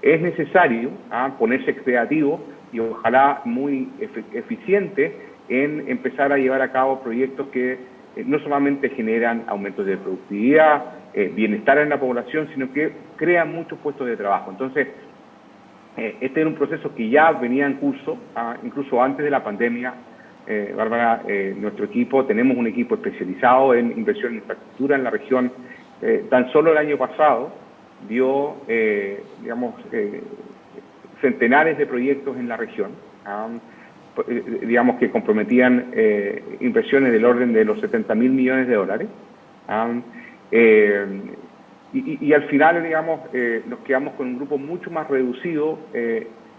es necesario ponerse creativo y ojalá muy eficiente en empezar a llevar a cabo proyectos que no solamente generan aumentos de productividad, bienestar en la población, sino que crean muchos puestos de trabajo. Entonces, este era un proceso que ya venía en curso, incluso antes de la pandemia. Bárbara, nuestro equipo, tenemos un equipo especializado en inversión en infraestructura en la región. Tan solo el año pasado dio, centenares de proyectos en la región, digamos que comprometían inversiones del orden de los 70.000 millones de dólares. Y al final, digamos, nos quedamos con un grupo mucho más reducido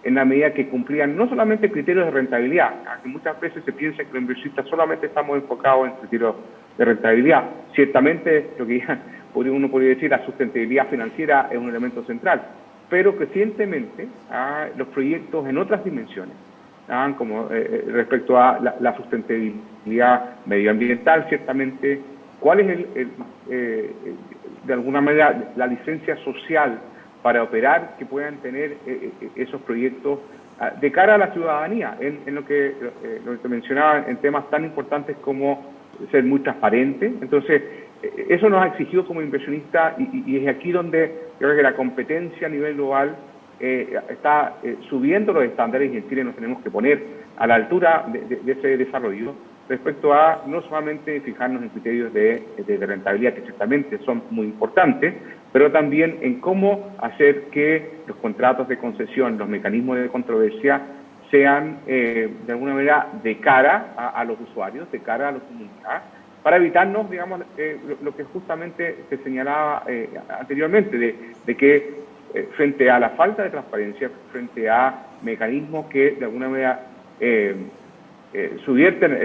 en la medida que cumplían no solamente criterios de rentabilidad, que muchas veces se piensa que los inversionistas solamente estamos enfocados en criterios de rentabilidad. Ciertamente, lo que ya uno podría decir, la sustentabilidad financiera es un elemento central, pero crecientemente los proyectos en otras dimensiones, como respecto a la sustentabilidad medioambiental, ciertamente, cuál es de alguna manera la licencia social para operar que puedan tener esos proyectos de cara a la ciudadanía, en lo que te mencionaba, en temas tan importantes como ser muy transparente. Entonces, eso nos ha exigido como inversionistas y es aquí donde yo creo que la competencia a nivel global está subiendo los estándares y en Chile nos tenemos que poner a la altura de ese desarrollo respecto a no solamente fijarnos en criterios de rentabilidad, que ciertamente son muy importantes, pero también en cómo hacer que los contratos de concesión, los mecanismos de controversia, sean de alguna manera de cara a los usuarios, de cara a la comunidad, para evitarnos, digamos, lo que justamente se señalaba anteriormente, de que frente a la falta de transparencia, frente a mecanismos que de alguna manera subvierten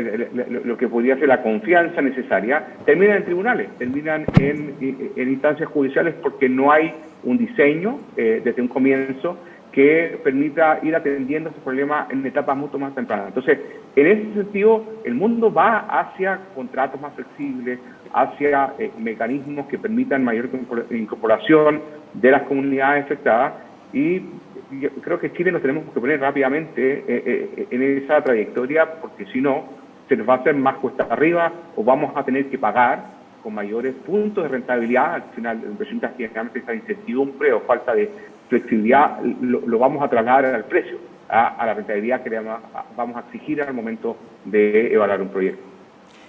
lo que podría ser la confianza necesaria, terminan en tribunales, terminan en instancias judiciales porque no hay un diseño desde un comienzo que permita ir atendiendo ese problema en etapas mucho más tempranas. Entonces, en ese sentido, el mundo va hacia contratos más flexibles, hacia mecanismos que permitan mayor incorporación de las comunidades afectadas y yo creo que Chile nos tenemos que poner rápidamente en esa trayectoria, porque si no, se nos va a hacer más cuesta arriba o vamos a tener que pagar con mayores puntos de rentabilidad. Al final, inversionistas que realmente esa incertidumbre o falta de flexibilidad lo vamos a trasladar al precio, a la rentabilidad que vamos a exigir al momento de evaluar un proyecto.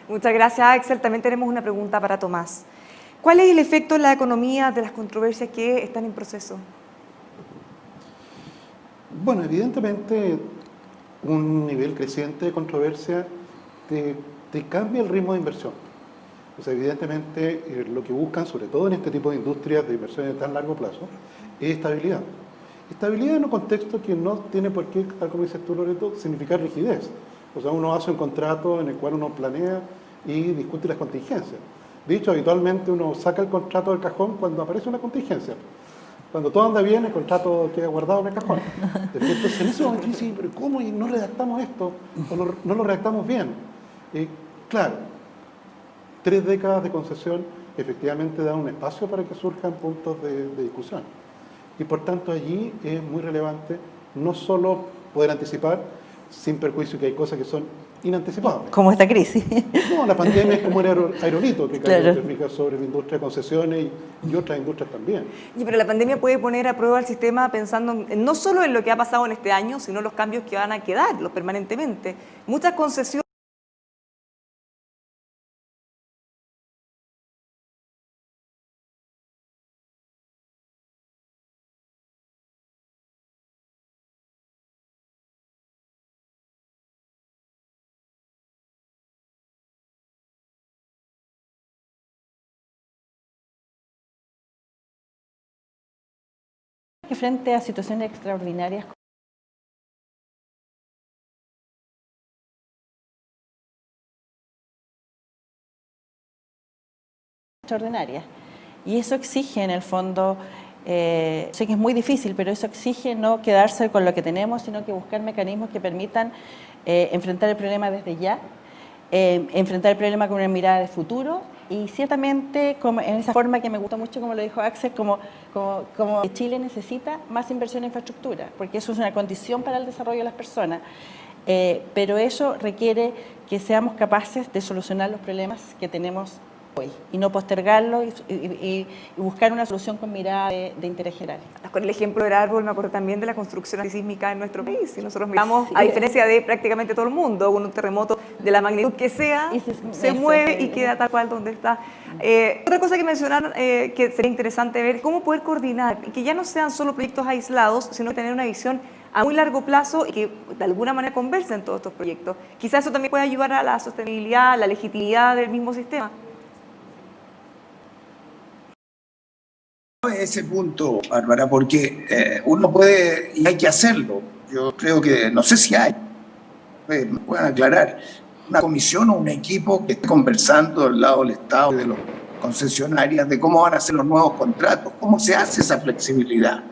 Muchas gracias, Axel. También tenemos una pregunta para Tomás. ¿Cuál es el efecto en la economía de las controversias que están en proceso? Bueno, evidentemente un nivel creciente de controversia te cambia el ritmo de inversión. O sea, evidentemente lo que buscan, sobre todo en este tipo de industrias de inversiones de tan largo plazo, es estabilidad. Estabilidad en un contexto que no tiene por qué, tal como dices tú, Loreto, significar rigidez. O sea, uno hace un contrato en el cual uno planea y discute las contingencias. De hecho, habitualmente uno saca el contrato del cajón cuando aparece una contingencia. Cuando todo anda bien, el contrato queda guardado en el cajón. Entonces, en ese momento dice, pero ¿cómo no redactamos esto? ¿O no lo redactamos bien? Claro, 3 décadas de concesión efectivamente dan un espacio para que surjan puntos de discusión. Y por tanto, allí es muy relevante no solo poder anticipar, sin perjuicio que hay cosas que son inanticipables. Como esta crisis. No, la pandemia es como un aerolito que cayó, Claro. te fijas, sobre la industria de concesiones y otras industrias también. Pero la pandemia puede poner a prueba el sistema pensando no solo en lo que ha pasado en este año, sino los cambios que van a quedar permanentemente. Muchas concesiones Que frente a situaciones extraordinarias y eso exige en el fondo, sé que es muy difícil, pero eso exige no quedarse con lo que tenemos, sino que buscar mecanismos que permitan enfrentar el problema desde ya, enfrentar el problema con una mirada de futuro y ciertamente como en esa forma que me gustó mucho, como lo dijo Axel, como Chile necesita más inversión en infraestructura, porque eso es una condición para el desarrollo de las personas, pero eso requiere que seamos capaces de solucionar los problemas que tenemos hoy y no postergarlo y buscar una solución con mirada de interés general. Con el ejemplo del árbol, me acuerdo también de la construcción sísmica en nuestro país. Y nosotros miramos, a diferencia de prácticamente todo el mundo, con un terremoto de la magnitud que sea, se mueve y queda tal cual donde está. Otra cosa que mencionaron que sería interesante ver, cómo poder coordinar, que ya no sean solo proyectos aislados, sino tener una visión a muy largo plazo y que de alguna manera conversen todos estos proyectos. Quizás eso también puede ayudar a la sostenibilidad, la legitimidad del mismo sistema. Ese punto, Bárbara, porque uno puede, y hay que hacerlo. Yo creo que, no sé si hay, me pueden aclarar, una comisión o un equipo que esté conversando al lado del Estado y de los concesionarias de cómo van a ser los nuevos contratos, cómo se hace esa flexibilidad,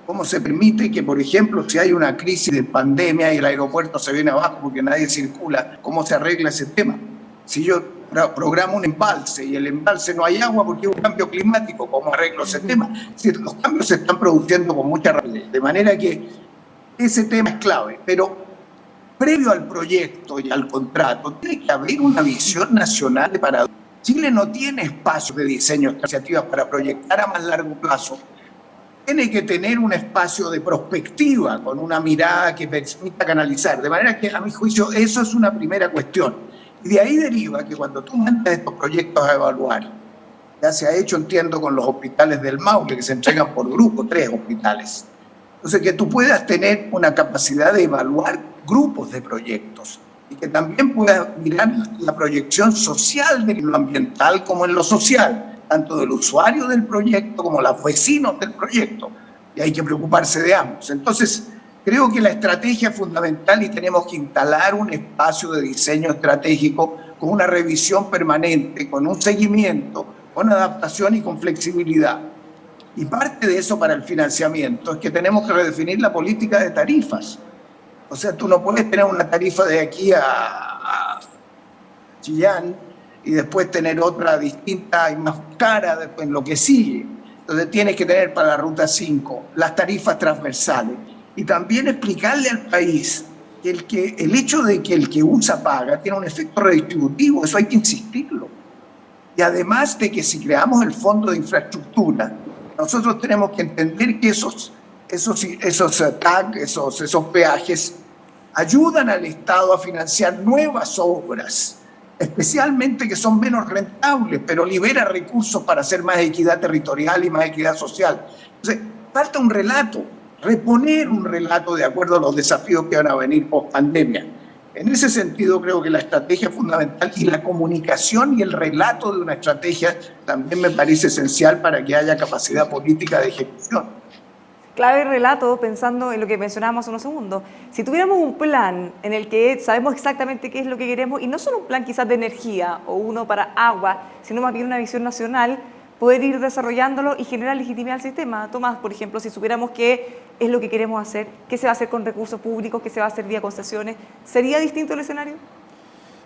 cómo se permite que, por ejemplo, si hay una crisis de pandemia y el aeropuerto se viene abajo porque nadie circula, ¿cómo se arregla ese tema? Si yo programo un embalse y el embalse no hay agua porque hay un cambio climático, ¿cómo arreglo ese tema? Es decir, los cambios se están produciendo con mucha rapidez, de manera que ese tema es clave, pero previo al proyecto y al contrato tiene que haber una visión nacional para... Chile no tiene espacio de diseño, iniciativas para proyectar a más largo plazo. Tiene que tener un espacio de prospectiva con una mirada que permita canalizar, de manera que a mi juicio eso es una primera cuestión. Y de ahí deriva que cuando tú mandas estos proyectos a evaluar, ya se ha hecho, entiendo, con los hospitales del Maule, que se entregan por grupo, 3 hospitales. Entonces, que tú puedas tener una capacidad de evaluar grupos de proyectos y que también puedas mirar la proyección social de lo ambiental como en lo social, tanto del usuario del proyecto como los vecinos del proyecto. Y hay que preocuparse de ambos. Entonces, creo que la estrategia es fundamental y tenemos que instalar un espacio de diseño estratégico con una revisión permanente, con un seguimiento, con adaptación y con flexibilidad. Y parte de eso para el financiamiento es que tenemos que redefinir la política de tarifas. O sea, tú no puedes tener una tarifa de aquí a Chillán y después tener otra distinta y más cara en lo que sigue. Entonces tienes que tener para la Ruta 5 las tarifas transversales y también explicarle al país que el hecho de que el que usa paga tiene un efecto redistributivo, eso hay que insistirlo. Y además de que si creamos el fondo de infraestructura, nosotros tenemos que entender que esos TAC, esos peajes, ayudan al Estado a financiar nuevas obras, especialmente que son menos rentables, pero libera recursos para hacer más equidad territorial y más equidad social. Entonces, falta un relato, reponer un relato de acuerdo a los desafíos que van a venir post pandemia. En ese sentido, creo que la estrategia es fundamental y la comunicación y el relato de una estrategia también me parece esencial para que haya capacidad política de ejecución. Clave relato, pensando en lo que mencionábamos hace unos segundos. Si tuviéramos un plan en el que sabemos exactamente qué es lo que queremos, y no solo un plan quizás de energía o uno para agua, sino más bien una visión nacional, poder ir desarrollándolo y generar legitimidad al sistema. Tomás, por ejemplo, si supiéramos qué es lo que queremos hacer, qué se va a hacer con recursos públicos, qué se va a hacer vía concesiones, ¿sería distinto el escenario?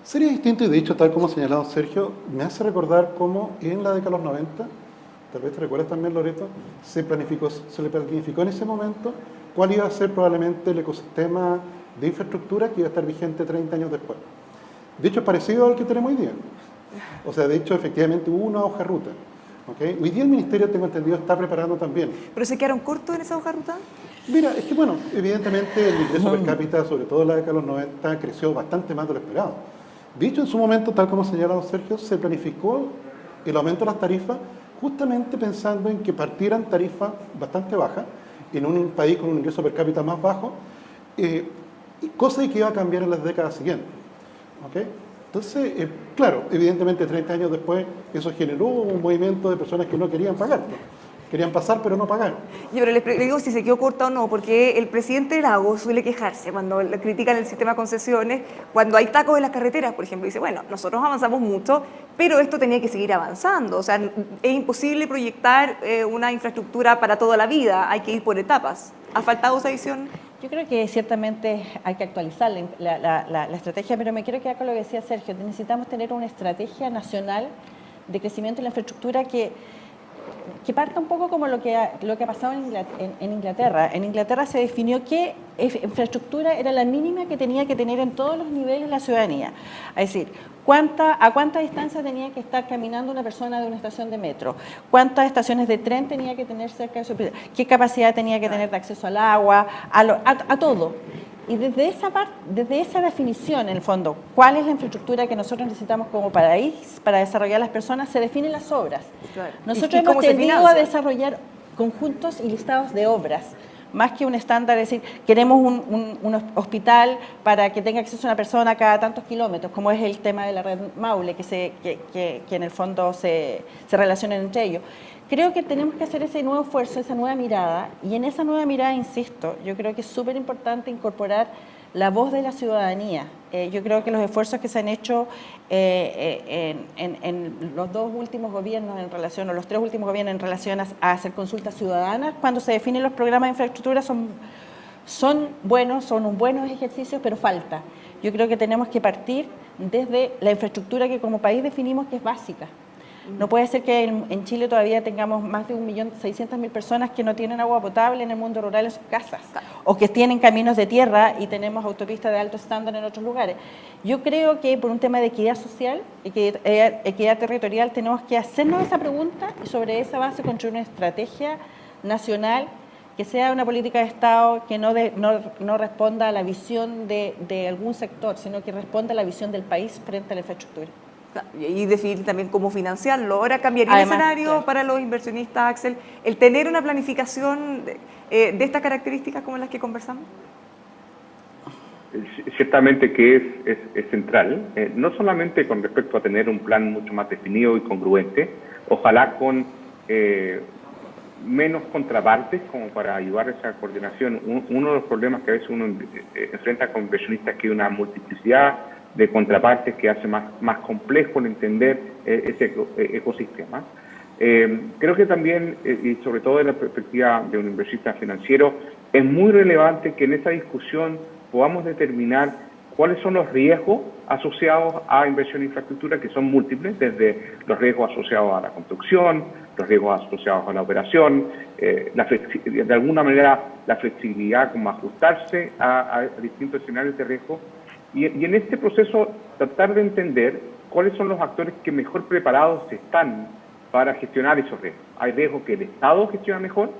Sería distinto y de hecho, tal como ha señalado Sergio, me hace recordar cómo en la década de los 90, tal vez te recuerdas también, Loreto, se le planificó en ese momento cuál iba a ser probablemente el ecosistema de infraestructura que iba a estar vigente 30 años después. De hecho, es parecido al que tenemos hoy día. O sea, de hecho, efectivamente hubo una hoja ruta. ¿Okay? Hoy día el Ministerio, tengo entendido, está preparando también. ¿Pero se quedaron cortos en esa hoja ruta? Mira, es que bueno, evidentemente el ingreso per cápita, sobre todo en la década de los 90, creció bastante más de lo esperado. De hecho, en su momento, tal como señalado Sergio, se planificó el aumento de las tarifas justamente pensando en que partieran tarifas bastante bajas en un país con un ingreso per cápita más bajo, cosa que iba a cambiar en las décadas siguientes. ¿Okay? Entonces, claro, evidentemente 30 años después eso generó un movimiento de personas que no querían pagar, ¿no? Querían pasar pero no pagar. Yo pero les digo si se quedó corta o no, porque el presidente Lago suele quejarse cuando le critican el sistema de concesiones, cuando hay tacos en las carreteras, por ejemplo, dice, bueno, nosotros avanzamos mucho, pero esto tenía que seguir avanzando, o sea, es imposible proyectar una infraestructura para toda la vida, hay que ir por etapas. ¿Ha faltado esa visión? Yo creo que ciertamente hay que actualizar la estrategia, pero me quiero quedar con lo que decía Sergio. Necesitamos tener una estrategia nacional de crecimiento de la infraestructura que parta un poco como lo que ha pasado en Inglaterra. En Inglaterra se definió que infraestructura era la mínima que tenía que tener en todos los niveles la ciudadanía. Es decir, a cuánta distancia tenía que estar caminando una persona de una estación de metro, cuántas estaciones de tren tenía que tener cerca de su casa, qué capacidad tenía que tener de acceso al agua, a todo. Y desde esa definición, en el fondo, cuál es la infraestructura que nosotros necesitamos como país para desarrollar las personas, se definen las obras. Claro. Nosotros hemos tendido a desarrollar conjuntos y listados de obras, más que un estándar, es decir, queremos un hospital para que tenga acceso a una persona cada tantos kilómetros, como es el tema de la red Maule, que en el fondo se relacionan entre ellos. Creo que tenemos que hacer ese nuevo esfuerzo, esa nueva mirada, y en esa nueva mirada, insisto, yo creo que es súper importante incorporar la voz de la ciudadanía. Yo creo que los esfuerzos que se han hecho en los dos últimos gobiernos en relación, o los tres últimos gobiernos en relación a hacer consultas ciudadanas, cuando se definen los programas de infraestructura, son buenos ejercicios, pero falta. Yo creo que tenemos que partir desde la infraestructura que como país definimos que es básica. No puede ser que en Chile todavía tengamos más de 1.600.000 personas que no tienen agua potable en el mundo rural en sus casas, o que tienen caminos de tierra y tenemos autopistas de alto estándar en otros lugares. Yo creo que por un tema de equidad social y equidad territorial tenemos que hacernos esa pregunta y sobre esa base construir una estrategia nacional que sea una política de Estado que no responda a la visión de algún sector, sino que responda a la visión del país frente a la infraestructura. Y definir también cómo financiarlo. Ahora cambiaría el escenario para los inversionistas, Axel, el tener una planificación de estas características como las que conversamos. Ciertamente que es central, no solamente con respecto a tener un plan mucho más definido y congruente, ojalá con menos contrapartes como para ayudar a esa coordinación. Uno de los problemas que a veces uno enfrenta con inversionistas es que hay una multiplicidad de contrapartes que hace más complejo el entender ese ecosistema. Creo que también, y sobre todo desde la perspectiva de un inversionista financiero, es muy relevante que en esa discusión podamos determinar cuáles son los riesgos asociados a inversión en infraestructura, que son múltiples, desde los riesgos asociados a la construcción, los riesgos asociados a la operación, de alguna manera la flexibilidad, como ajustarse a distintos escenarios de riesgo. Y en este proceso tratar de entender cuáles son los actores que mejor preparados están para gestionar esos riesgos. Hay riesgos que el Estado gestiona mejor,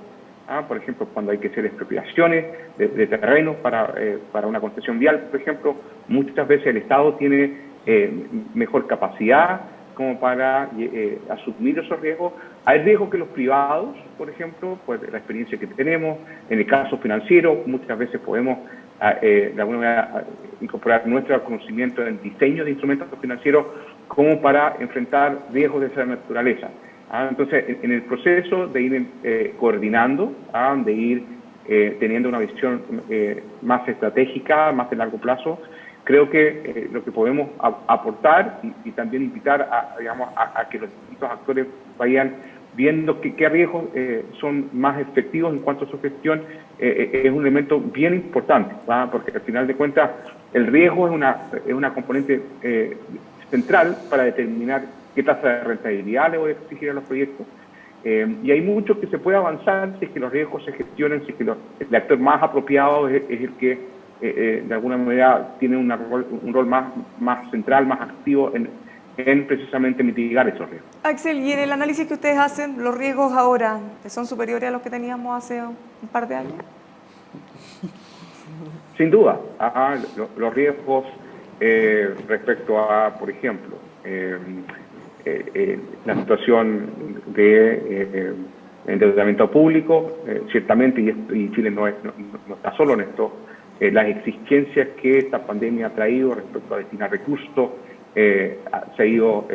por ejemplo, cuando hay que hacer expropiaciones de terrenos para una concesión vial, por ejemplo, muchas veces el Estado tiene mejor capacidad como para asumir esos riesgos. Hay riesgos que los privados, por ejemplo, pues la experiencia que tenemos, en el caso financiero, muchas veces podemos de alguna manera incorporar nuestro conocimiento en el diseño de instrumentos financieros como para enfrentar riesgos de esa naturaleza. Entonces, en el proceso de ir coordinando, de ir teniendo una visión más estratégica, más de largo plazo, creo que lo que podemos aportar y también invitar a que los distintos actores vayan viendo qué riesgos son más efectivos en cuanto a su gestión, es un elemento bien importante, porque al final de cuentas el riesgo es una componente central para determinar qué tasa de rentabilidad le voy a exigir a los proyectos. Y hay mucho que se puede avanzar si es que los riesgos se gestionan, si es que el actor más apropiado es el que de alguna manera tiene un rol más central, más activo en precisamente mitigar esos riesgos. Axel, y en el análisis que ustedes hacen, ¿los riesgos ahora son superiores a los que teníamos hace un par de años? Sin duda. Los riesgos respecto a, por ejemplo, la situación de endeudamiento público, ciertamente, y Chile no está solo en esto, las exigencias que esta pandemia ha traído respecto a destinar recursos, se ha ido,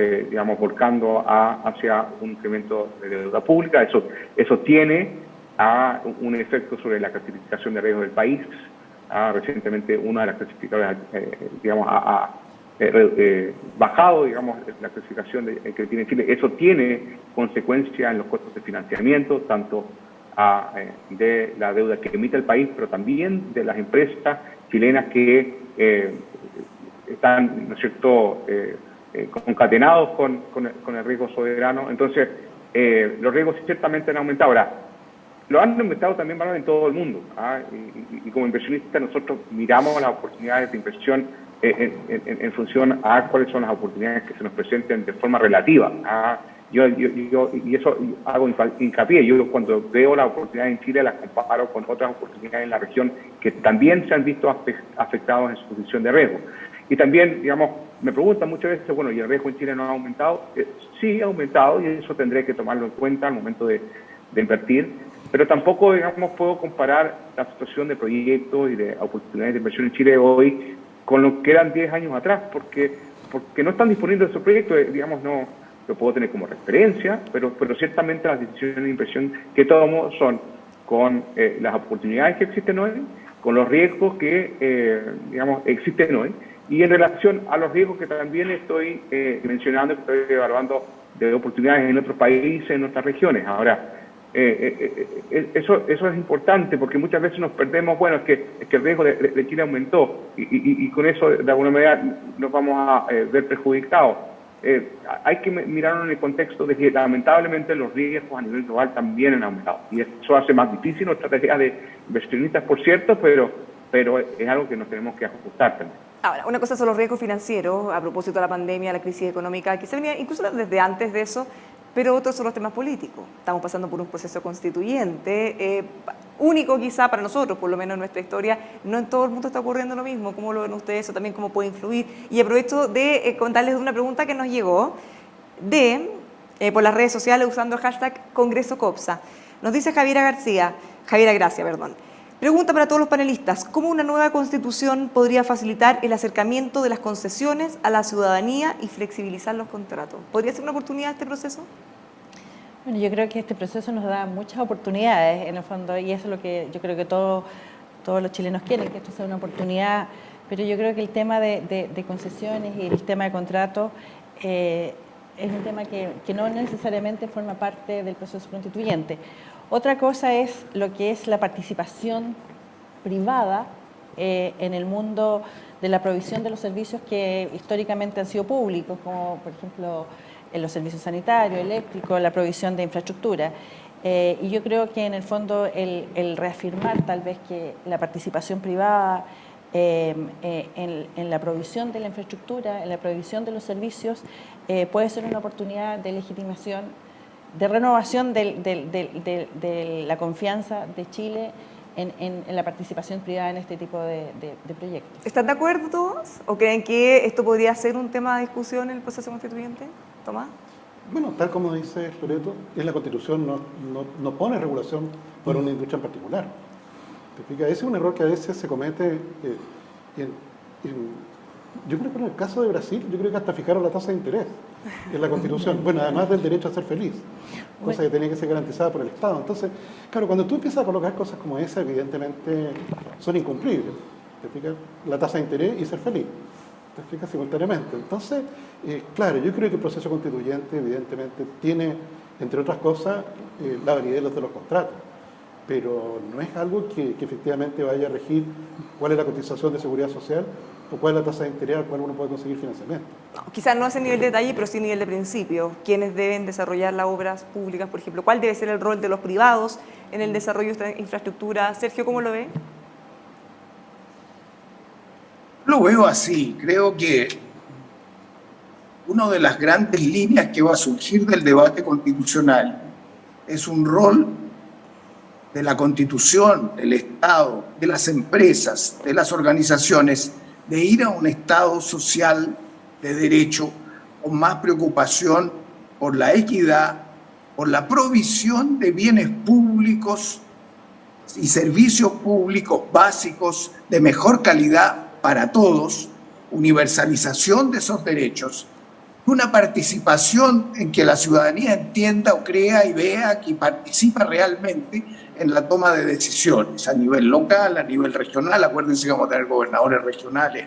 volcando hacia un incremento de deuda pública. Eso tiene un efecto sobre la clasificación de riesgo del país. Recientemente una de las clasificadoras, ha bajado, la clasificación que tiene Chile. Eso tiene consecuencias en los costos de financiamiento, tanto de la deuda que emite el país, pero también de las empresas chilenas que están, ¿no es cierto?, concatenados con el riesgo soberano. Entonces, los riesgos ciertamente han aumentado. Ahora, lo han aumentado también en todo el mundo. Y como inversionistas nosotros miramos las oportunidades de inversión en función a cuáles son las oportunidades que se nos presenten de forma relativa. Y eso hago hincapié. Yo cuando veo la oportunidad en Chile las comparo con otras oportunidades en la región que también se han visto afectados en su posición de riesgo. Y también, me preguntan muchas veces, bueno, ¿y el riesgo en Chile no ha aumentado? Sí, ha aumentado y eso tendré que tomarlo en cuenta al momento de invertir. Pero tampoco, puedo comparar la situación de proyectos y de oportunidades de inversión en Chile hoy con lo que eran 10 años atrás, porque no están disponibles esos proyectos, no lo puedo tener como referencia, pero ciertamente las decisiones de inversión que tomo son con las oportunidades que existen hoy, con los riesgos que, existen hoy, y en relación a los riesgos que también estoy mencionando, que estoy evaluando de oportunidades en otros países, en otras regiones. Ahora, eso es importante porque muchas veces nos perdemos, es que el riesgo de Chile aumentó y con eso de alguna manera nos vamos a ver perjudicados. Hay que mirarlo en el contexto de que lamentablemente los riesgos a nivel global también han aumentado y eso hace más difícil nuestra estrategia de inversionistas, por cierto, pero es algo que nos tenemos que ajustar también. Ahora, una cosa son los riesgos financieros a propósito de la pandemia, la crisis económica, que se venía incluso desde antes de eso, pero otros son los temas políticos. Estamos pasando por un proceso constituyente, único quizá para nosotros, por lo menos en nuestra historia. No en todo el mundo está ocurriendo lo mismo. ¿Cómo lo ven ustedes? Eso también, ¿cómo puede influir? Y aprovecho de contarles una pregunta que nos llegó por las redes sociales usando el hashtag CongresoCopsa. Nos dice Javiera Gracia. Pregunta para todos los panelistas: ¿cómo una nueva constitución podría facilitar el acercamiento de las concesiones a la ciudadanía y flexibilizar los contratos? ¿Podría ser una oportunidad este proceso? Bueno, yo creo que este proceso nos da muchas oportunidades, en el fondo, y eso es lo que yo creo que todos los chilenos quieren, que esto sea una oportunidad, pero yo creo que el tema de concesiones y el sistema de contratos es un tema que no necesariamente forma parte del proceso constituyente. Otra cosa es lo que es la participación privada en el mundo de la provisión de los servicios que históricamente han sido públicos, como por ejemplo en los servicios sanitarios, eléctricos, la provisión de infraestructura. Y yo creo que en el fondo el reafirmar tal vez que la participación privada en la provisión de la infraestructura, en la provisión de los servicios, puede ser una oportunidad de legitimación, de renovación de la confianza de Chile en la participación privada en este tipo de proyectos. ¿Están de acuerdo todos? ¿O creen que esto podría ser un tema de discusión en el proceso constituyente? Tomás. Bueno, tal como dice Loreto, en la Constitución no pone regulación por una industria en particular. Ese es un error que a veces se comete. Yo creo que en el caso de Brasil, yo creo que hasta fijaron la tasa de interés en la Constitución. Bueno, además del derecho a ser feliz, cosa que tenía que ser garantizada por el Estado. Entonces, claro, cuando tú empiezas a colocar cosas como esa, evidentemente son incumplibles. ¿Te fijas? La tasa de interés y ser feliz. ¿Te fijas? Simultáneamente. Entonces, claro, yo creo que el proceso constituyente, evidentemente, tiene, entre otras cosas, la validez de los contratos. Pero no es algo que efectivamente vaya a regir cuál es la cotización de seguridad social o cuál es la tasa de interés al cual uno puede conseguir financiamiento. No, quizás no a ese nivel de detalle, pero sí a nivel de principio. ¿Quiénes deben desarrollar las obras públicas, por ejemplo? ¿Cuál debe ser el rol de los privados en el desarrollo de esta infraestructura? Sergio, ¿cómo lo ve? Lo veo así. Creo que una de las grandes líneas que va a surgir del debate constitucional es un rol de la Constitución, del Estado, de las empresas, de las organizaciones, de ir a un Estado social de derecho con más preocupación por la equidad, por la provisión de bienes públicos y servicios públicos básicos de mejor calidad para todos, universalización de esos derechos, una participación en que la ciudadanía entienda o crea y vea que participa realmente en la toma de decisiones a nivel local, a nivel regional. Acuérdense que vamos a tener gobernadores regionales.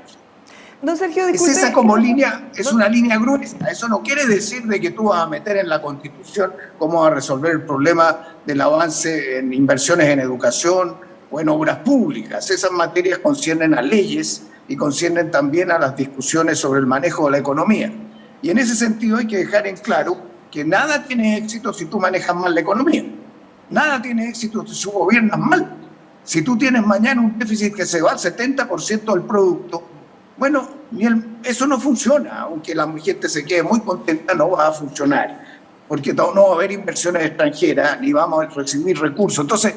Don Sergio, disculpe. Es esa como línea, es una línea gruesa. Eso no quiere decir de que tú vas a meter en la Constitución cómo vas a resolver el problema del avance en inversiones en educación o en obras públicas. Esas materias conciernen a leyes y conciernen también a las discusiones sobre el manejo de la economía. Y en ese sentido hay que dejar en claro que nada tiene éxito si tú manejas mal la economía. Nada tiene éxito si tú gobiernas mal. Si tú tienes mañana un déficit que se va al 70% del producto, bueno, eso no funciona. Aunque la gente se quede muy contenta, no va a funcionar. Porque no va a haber inversiones extranjeras ni vamos a recibir recursos. Entonces,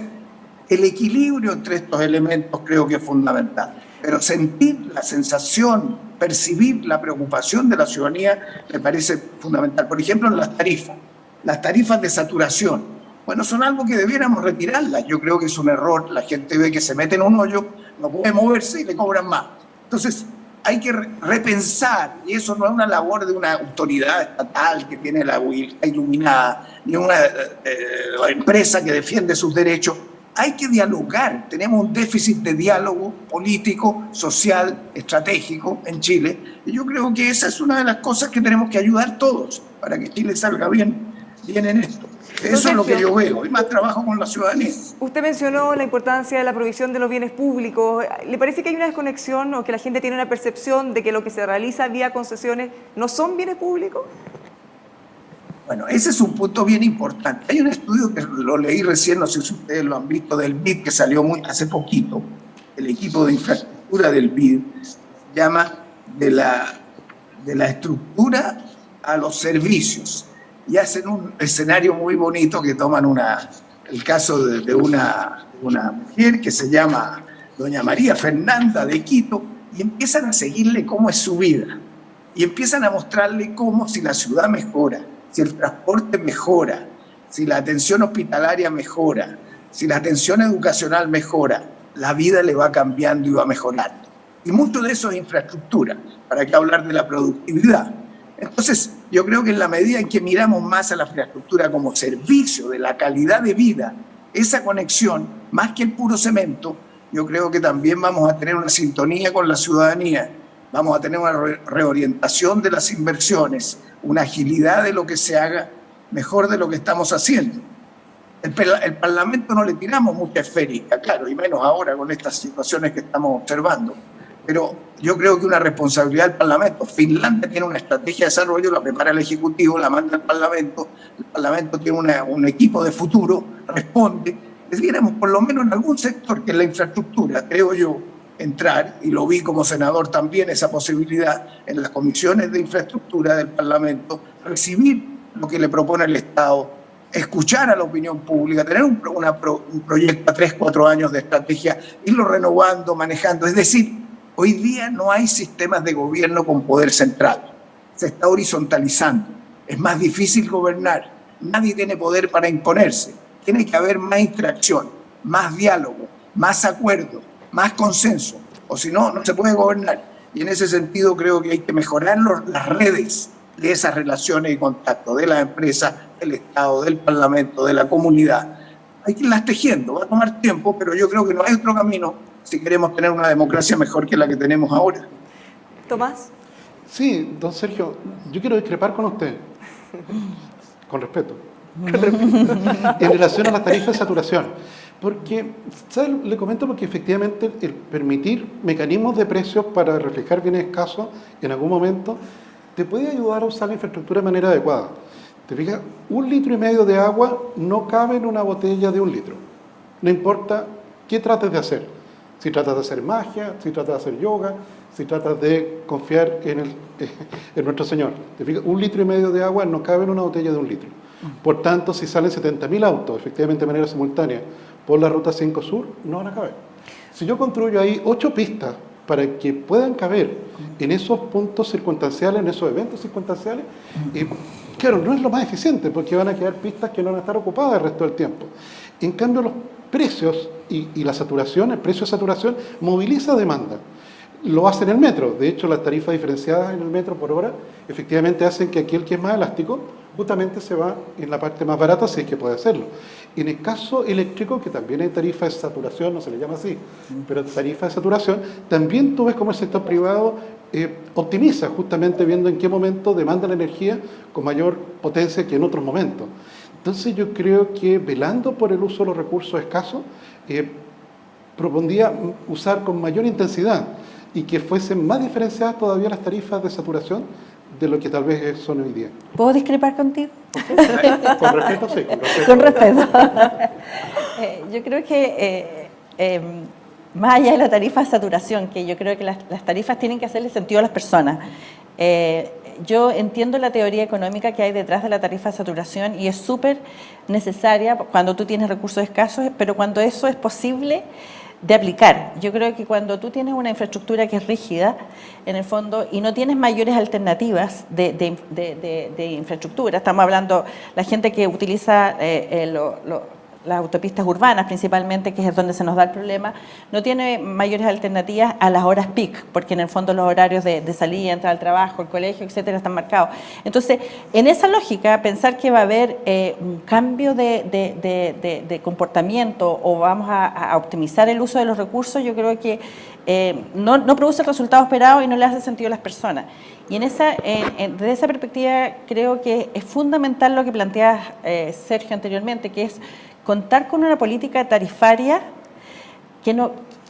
el equilibrio entre estos elementos creo que es fundamental. Pero sentir la sensación, percibir la preocupación de la ciudadanía me parece fundamental. Por ejemplo, en las tarifas de saturación. Bueno, son algo que debiéramos retirarlas. Yo creo que es un error. La gente ve que se mete en un hoyo, no puede moverse y le cobran más. Entonces, hay que repensar, y eso no es una labor de una autoridad estatal que tiene la iluminada, ni una empresa que defiende sus derechos. Hay que dialogar. Tenemos un déficit de diálogo político, social, estratégico en Chile. Y yo creo que esa es una de las cosas que tenemos que ayudar todos para que Chile salga bien en esto. Eso es lo que yo veo. Y más trabajo con la ciudadanía. Usted mencionó la importancia de la provisión de los bienes públicos. ¿Le parece que hay una desconexión o que la gente tiene una percepción de que lo que se realiza vía concesiones no son bienes públicos? Bueno, ese es un punto bien importante. Hay un estudio que lo leí recién, no sé si ustedes lo han visto, del BID, que salió hace poquito. El equipo de infraestructura del BID se llama de la estructura a los servicios. Y hacen un escenario muy bonito que toman el caso de una mujer que se llama doña María Fernanda de Quito y empiezan a seguirle cómo es su vida. Y empiezan a mostrarle cómo si la ciudad mejora, si el transporte mejora, si la atención hospitalaria mejora, si la atención educacional mejora, la vida le va cambiando y va mejorando. Y mucho de eso es infraestructura, para qué hablar de la productividad. Entonces, yo creo que en la medida en que miramos más a la infraestructura como servicio de la calidad de vida, esa conexión, más que el puro cemento, yo creo que también vamos a tener una sintonía con la ciudadanía, vamos a tener una reorientación de las inversiones, una agilidad de lo que se haga mejor de lo que estamos haciendo. El Parlamento no le tiramos mucha esférica, claro, y menos ahora con estas situaciones que estamos observando. pero yo creo que una responsabilidad del Parlamento. Finlandia tiene una estrategia de desarrollo, la prepara el Ejecutivo, la manda al Parlamento, el Parlamento tiene un equipo de futuro, responde. Debiéramos, por lo menos en algún sector, que es la infraestructura, creo yo, entrar, y lo vi como senador también, esa posibilidad en las comisiones de infraestructura del Parlamento, recibir lo que le propone el Estado, escuchar a la opinión pública, tener un proyecto a 3-4 años de estrategia, irlo renovando, manejando. Es decir, hoy día no hay sistemas de gobierno con poder central. Se está horizontalizando. Es más difícil gobernar. Nadie tiene poder para imponerse. Tiene que haber más interacción, más diálogo, más acuerdo, más consenso. O si no, no se puede gobernar. Y en ese sentido creo que hay que mejorar las redes de esas relaciones y contactos de las empresas, del Estado, del Parlamento, de la comunidad. Hay que irlas tejiendo, va a tomar tiempo, pero yo creo que no hay otro camino si queremos tener una democracia mejor que la que tenemos ahora. Tomás. Sí, don Sergio, yo quiero discrepar con usted, con respeto, en relación a las tarifas de saturación. Porque, ¿sabes? Le comento porque efectivamente el permitir mecanismos de precios para reflejar bienes escasos en algún momento te puede ayudar a usar la infraestructura de manera adecuada. Te fijas, 1,5 litros de agua no cabe en una botella de 1 litro. No importa qué trates de hacer. Si tratas de hacer magia, si tratas de hacer yoga, si tratas de confiar en nuestro Señor. Te fijas, 1,5 litros de agua no cabe en una botella de 1 litro. Por tanto, si salen 70.000 autos, efectivamente de manera simultánea, por la Ruta 5 Sur, no van a caber. Si yo construyo ahí 8 pistas para que puedan caber en esos puntos circunstanciales, en esos eventos circunstanciales, claro, no es lo más eficiente, porque van a quedar pistas que no van a estar ocupadas el resto del tiempo. En cambio, los precios y la saturación, el precio de saturación, moviliza demanda. Lo hace en el metro. De hecho, las tarifas diferenciadas en el metro por hora efectivamente hacen que aquel que es más elástico justamente se va en la parte más barata, si es que puede hacerlo. En el caso eléctrico, que también hay tarifa de saturación, no se le llama así, pero tarifa de saturación, también tú ves cómo el sector privado optimiza, justamente viendo en qué momento demanda la energía con mayor potencia que en otros momentos. Entonces yo creo que velando por el uso de los recursos escasos, propondría usar con mayor intensidad y que fuesen más diferenciadas todavía las tarifas de saturación de lo que tal vez son hoy día. ¿Puedo discrepar contigo? Con respeto, sí. Con respeto. Yo creo que más allá de la tarifa de saturación, que yo creo que las tarifas tienen que hacerle sentido a las personas. Yo entiendo la teoría económica que hay detrás de la tarifa de saturación y es súper necesaria cuando tú tienes recursos escasos, pero cuando eso es posible de aplicar. Yo creo que cuando tú tienes una infraestructura que es rígida, en el fondo, y no tienes mayores alternativas de infraestructura, estamos hablando, la gente que utiliza las autopistas urbanas principalmente, que es donde se nos da el problema, no tiene mayores alternativas a las horas peak, porque en el fondo los horarios de salida, entrar al trabajo, el colegio, etcétera, están marcados. Entonces, en esa lógica, pensar que va a haber un cambio de comportamiento o vamos a optimizar el uso de los recursos, yo creo que no produce el resultado esperado y no le hace sentido a las personas. Y desde esa perspectiva creo que es fundamental lo que plantea Sergio anteriormente, que es contar con una política tarifaria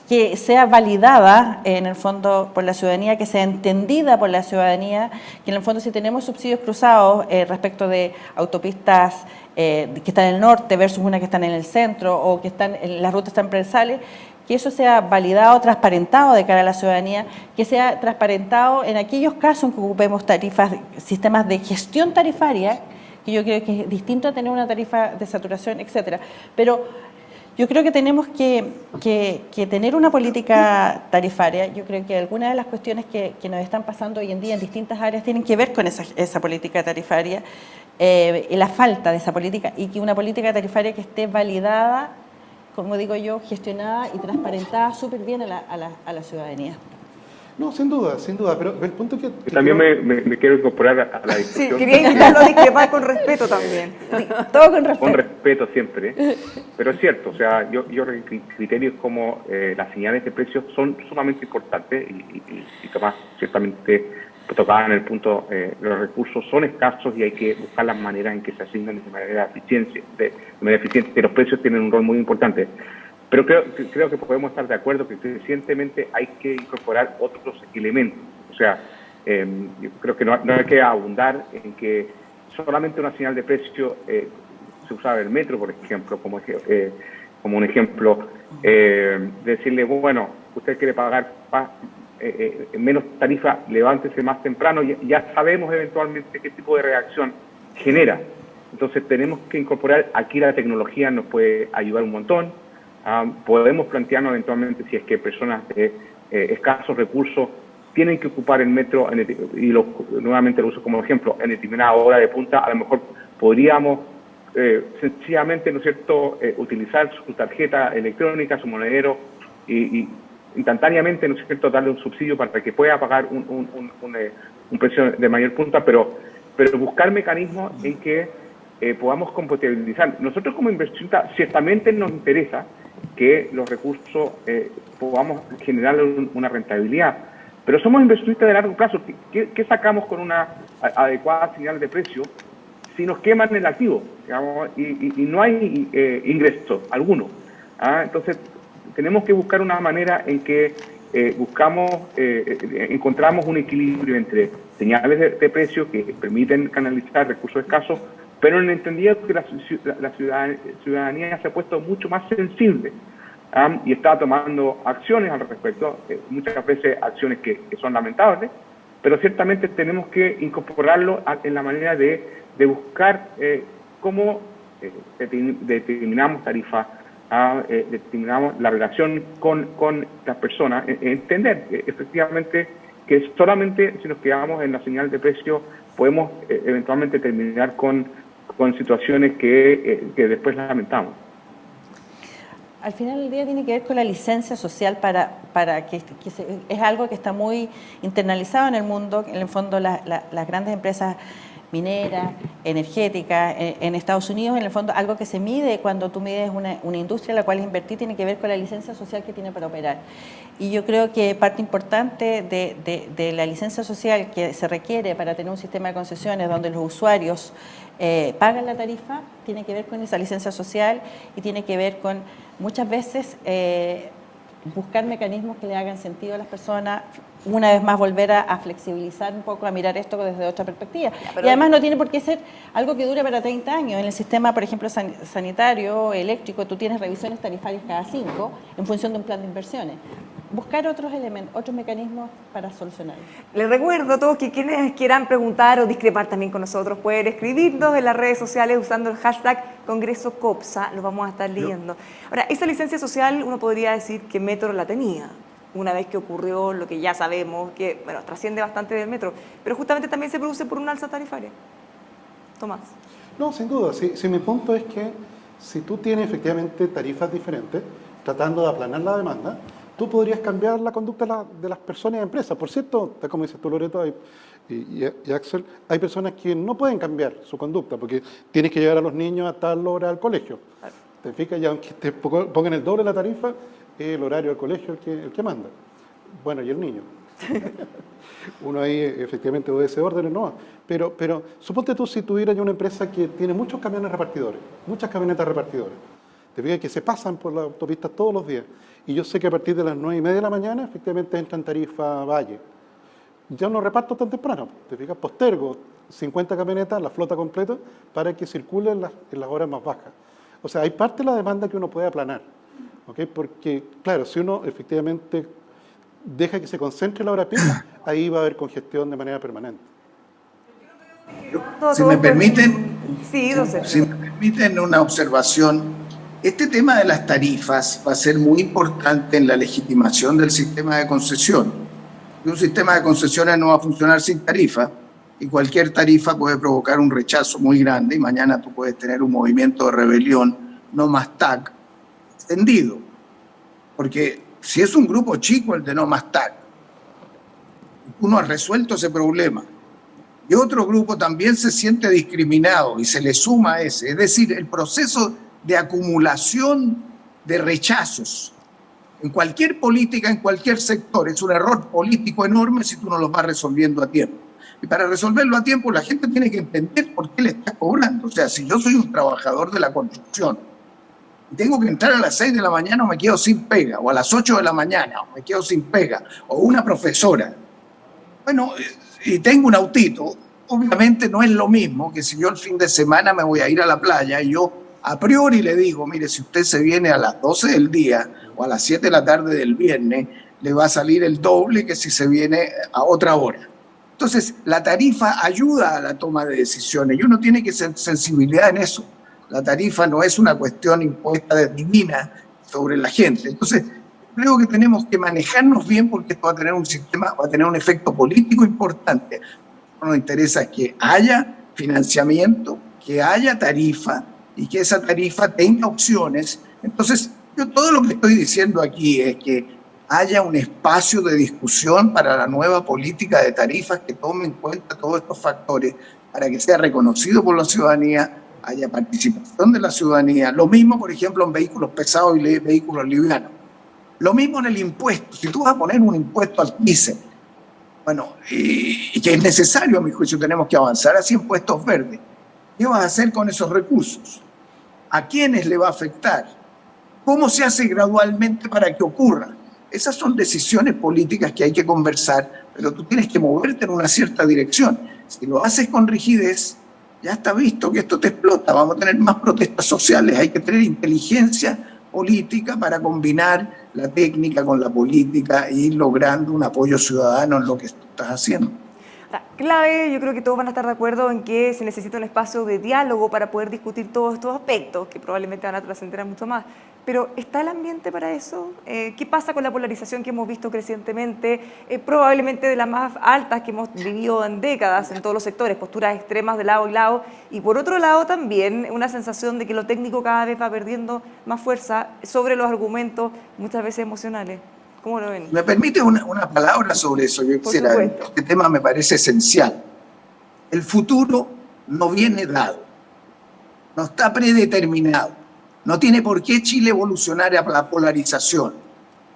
que sea validada en el fondo por la ciudadanía, que sea entendida por la ciudadanía, que en el fondo si tenemos subsidios cruzados respecto de autopistas que están en el norte versus una que están en el centro o que están en las rutas transversales, que eso sea validado, transparentado de cara a la ciudadanía, que sea transparentado en aquellos casos en que ocupemos tarifas, sistemas de gestión tarifaria, que yo creo que es distinto a tener una tarifa de saturación, etcétera. Pero yo creo que tenemos que tener una política tarifaria. Yo creo que algunas de las cuestiones que nos están pasando hoy en día en distintas áreas tienen que ver con esa política tarifaria, la falta de esa política, y que una política tarifaria que esté validada, como digo yo, gestionada y transparentada súper bien a la ciudadanía. No, sin duda, pero el punto que también me quiero incorporar a la discusión. Sí, quería invitarlo a discrepar con respeto también. Todo con respeto. Con respeto siempre, pero es cierto, o sea, yo criterios como las señales de precios son sumamente importantes y Tomás ciertamente tocaba en el punto, los recursos son escasos y hay que buscar las maneras en que se asignan de manera eficiente. Los precios tienen un rol muy importante. Pero creo que podemos estar de acuerdo que recientemente hay que incorporar otros elementos. O sea, yo creo que no hay que abundar en que solamente una señal de precio se usaba el metro, por ejemplo, como un ejemplo, decirle, bueno, usted quiere pagar menos tarifa, levántese más temprano, ya sabemos eventualmente qué tipo de reacción genera. Entonces tenemos que incorporar, aquí la tecnología nos puede ayudar un montón. Podemos plantearnos eventualmente si es que personas de escasos recursos tienen que ocupar el metro, nuevamente lo uso como ejemplo, en determinada hora de punta, a lo mejor podríamos sencillamente, ¿no es cierto?, utilizar su tarjeta electrónica, su monedero, y instantáneamente, ¿no es cierto?, darle un subsidio para que pueda pagar un precio de mayor punta, pero buscar mecanismos en que podamos compatibilizar. Nosotros como inversionista ciertamente nos interesa que los recursos podamos generar una rentabilidad, pero somos inversionistas de largo plazo. ¿Qué sacamos con una adecuada señal de precio si nos queman el activo, digamos, y no hay ingreso alguno? Entonces, tenemos que buscar una manera en que encontramos un equilibrio entre señales de precio que permiten canalizar recursos escasos, pero en el entendido que la ciudadanía se ha puesto mucho más sensible y está tomando acciones al respecto, muchas veces acciones que son lamentables, pero ciertamente tenemos que incorporarlo en la manera de buscar cómo determinamos tarifas, determinamos la relación con las personas, entender efectivamente que solamente si nos quedamos en la señal de precio podemos eventualmente terminar con situaciones que después lamentamos. Al final del día tiene que ver con la licencia social para que es algo que está muy internalizado en el mundo. En el fondo las grandes empresas mineras, energéticas, en Estados Unidos, en el fondo algo que se mide cuando tú mides una industria en la cual invertir tiene que ver con la licencia social que tiene para operar. Y yo creo que parte importante de la licencia social que se requiere para tener un sistema de concesiones donde los usuarios pagan la tarifa, tiene que ver con esa licencia social y tiene que ver con muchas veces buscar mecanismos que le hagan sentido a las personas, una vez más volver a flexibilizar un poco, a mirar esto desde otra perspectiva. Y además no tiene por qué ser algo que dure para 30 años. En el sistema, por ejemplo, sanitario, eléctrico, tú tienes revisiones tarifarias cada 5 en función de un plan de inversiones. Buscar otros elementos, otros mecanismos para solucionarlo. Les recuerdo a todos que quienes quieran preguntar o discrepar también con nosotros pueden escribirnos en las redes sociales usando el hashtag Congreso COPSA, lo vamos a estar leyendo. Ahora, esa licencia social uno podría decir que Metro la tenía, una vez que ocurrió lo que ya sabemos, que bueno, trasciende bastante del Metro, pero justamente también se produce por una alza tarifaria. Tomás. No, sin duda. Si mi punto es que si tú tienes efectivamente tarifas diferentes, tratando de aplanar la demanda, tú podrías cambiar la conducta de las personas y empresas. Por cierto, como dices tú, Loreto y Axel, hay personas que no pueden cambiar su conducta porque tienes que llevar a los niños a tal hora al colegio. Claro. ¿Te fijas? Y aunque te pongan el doble de la tarifa, el horario del colegio el que manda. Bueno, y el niño. Uno ahí efectivamente obedece órdenes, no. Pero suponte tú si tuvieras una empresa que tiene muchos camiones repartidores, muchas camionetas repartidoras. Te fijas que se pasan por la autopista todos los días. Y yo sé que a partir de las 9:30 de la mañana, efectivamente entra en tarifa Valle. Ya no reparto tan temprano. Te fijas, postergo 50 camionetas, la flota completa, para que circule en las horas más bajas. O sea, hay parte de la demanda que uno puede aplanar. ¿Okay? Porque, claro, si uno efectivamente deja que se concentre la hora pico, ahí va a haber congestión de manera permanente. Si me permiten, sí, si me permiten una observación. Este tema de las tarifas va a ser muy importante en la legitimación del sistema de concesión. Un sistema de concesiones no va a funcionar sin tarifa y cualquier tarifa puede provocar un rechazo muy grande y mañana tú puedes tener un movimiento de rebelión no más TAC extendido. Porque si es un grupo chico el de no más TAC, uno ha resuelto ese problema y otro grupo también se siente discriminado y se le suma a ese. Es decir, el proceso de acumulación de rechazos en cualquier política, en cualquier sector, es un error político enorme si tú no lo vas resolviendo a tiempo. Y para resolverlo a tiempo la gente tiene que entender por qué le está cobrando. O sea, si yo soy un trabajador de la construcción Tengo que entrar a las 6 de la mañana o me quedo sin pega, o a las 8 de la mañana o me quedo sin pega, o una profesora. Bueno, y tengo un autito, obviamente no es lo mismo que si yo el fin de semana me voy a ir a la playa y yo a priori le digo, mire, si usted se viene a las 12 del día o a las 7 de la tarde del viernes, le va a salir el doble que si se viene a otra hora. Entonces, la tarifa ayuda a la toma de decisiones y uno tiene que ser sensibilidad en eso. La tarifa no es una cuestión impuesta divina sobre la gente. Entonces, creo que tenemos que manejarnos bien porque esto va a tener un sistema, va a tener un efecto político importante. Lo que nos interesa es que haya financiamiento, que haya tarifa y que esa tarifa tenga opciones. Entonces, yo todo lo que estoy diciendo aquí es que haya un espacio de discusión para la nueva política de tarifas que tome en cuenta todos estos factores para que sea reconocido por la ciudadanía, haya participación de la ciudadanía. Lo mismo, por ejemplo, en vehículos pesados y vehículos livianos. Lo mismo en el impuesto. Si tú vas a poner un impuesto al diésel, bueno, y que es necesario, a mi juicio, tenemos que avanzar hacia impuestos verdes. ¿Qué vas a hacer con esos recursos? ¿A quiénes le va a afectar? ¿Cómo se hace gradualmente para que ocurra? Esas son decisiones políticas que hay que conversar, pero tú tienes que moverte en una cierta dirección. Si lo haces con rigidez, ya está visto que esto te explota. Vamos a tener más protestas sociales. Hay que tener inteligencia política para combinar la técnica con la política e ir logrando un apoyo ciudadano en lo que tú estás haciendo. Clave, yo creo que todos van a estar de acuerdo en que se necesita un espacio de diálogo para poder discutir todos estos aspectos, que probablemente van a trascender mucho más. Pero ¿está el ambiente para eso? ¿Qué pasa con la polarización que hemos visto crecientemente, probablemente de las más altas que hemos vivido en décadas en todos los sectores, posturas extremas de lado y lado, y por otro lado también una sensación de que lo técnico cada vez va perdiendo más fuerza sobre los argumentos muchas veces emocionales? ¿Cómo lo ven? ¿Me permite una palabra sobre eso? Yo quisiera, este tema me parece esencial. El futuro no viene dado, no está predeterminado. No tiene por qué Chile evolucionar a la polarización,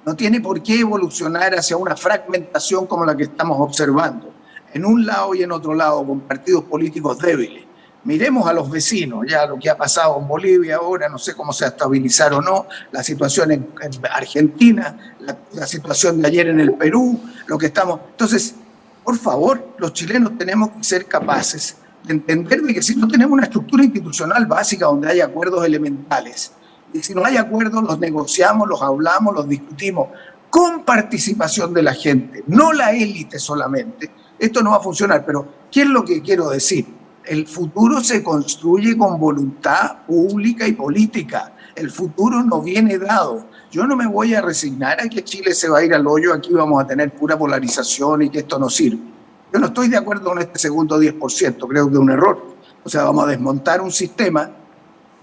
no tiene por qué evolucionar hacia una fragmentación como la que estamos observando, en un lado y en otro lado, con partidos políticos débiles. Miremos a los vecinos, ya lo que ha pasado en Bolivia ahora, no sé cómo se va a estabilizar o no, la situación en Argentina, la situación de ayer en el Perú, lo que estamos... Entonces, por favor, los chilenos tenemos que ser capaces de entender de que si no tenemos una estructura institucional básica donde hay acuerdos elementales, y si no hay acuerdos los negociamos, los hablamos, los discutimos, con participación de la gente, no la élite solamente, esto no va a funcionar. Pero, ¿qué es lo que quiero decir? El futuro se construye con voluntad pública y política. El futuro no viene dado. Yo no me voy a resignar a que Chile se va a ir al hoyo, aquí vamos a tener pura polarización y que esto no sirve. Yo no estoy de acuerdo con este segundo 10%, creo que es un error. O sea, vamos a desmontar un sistema,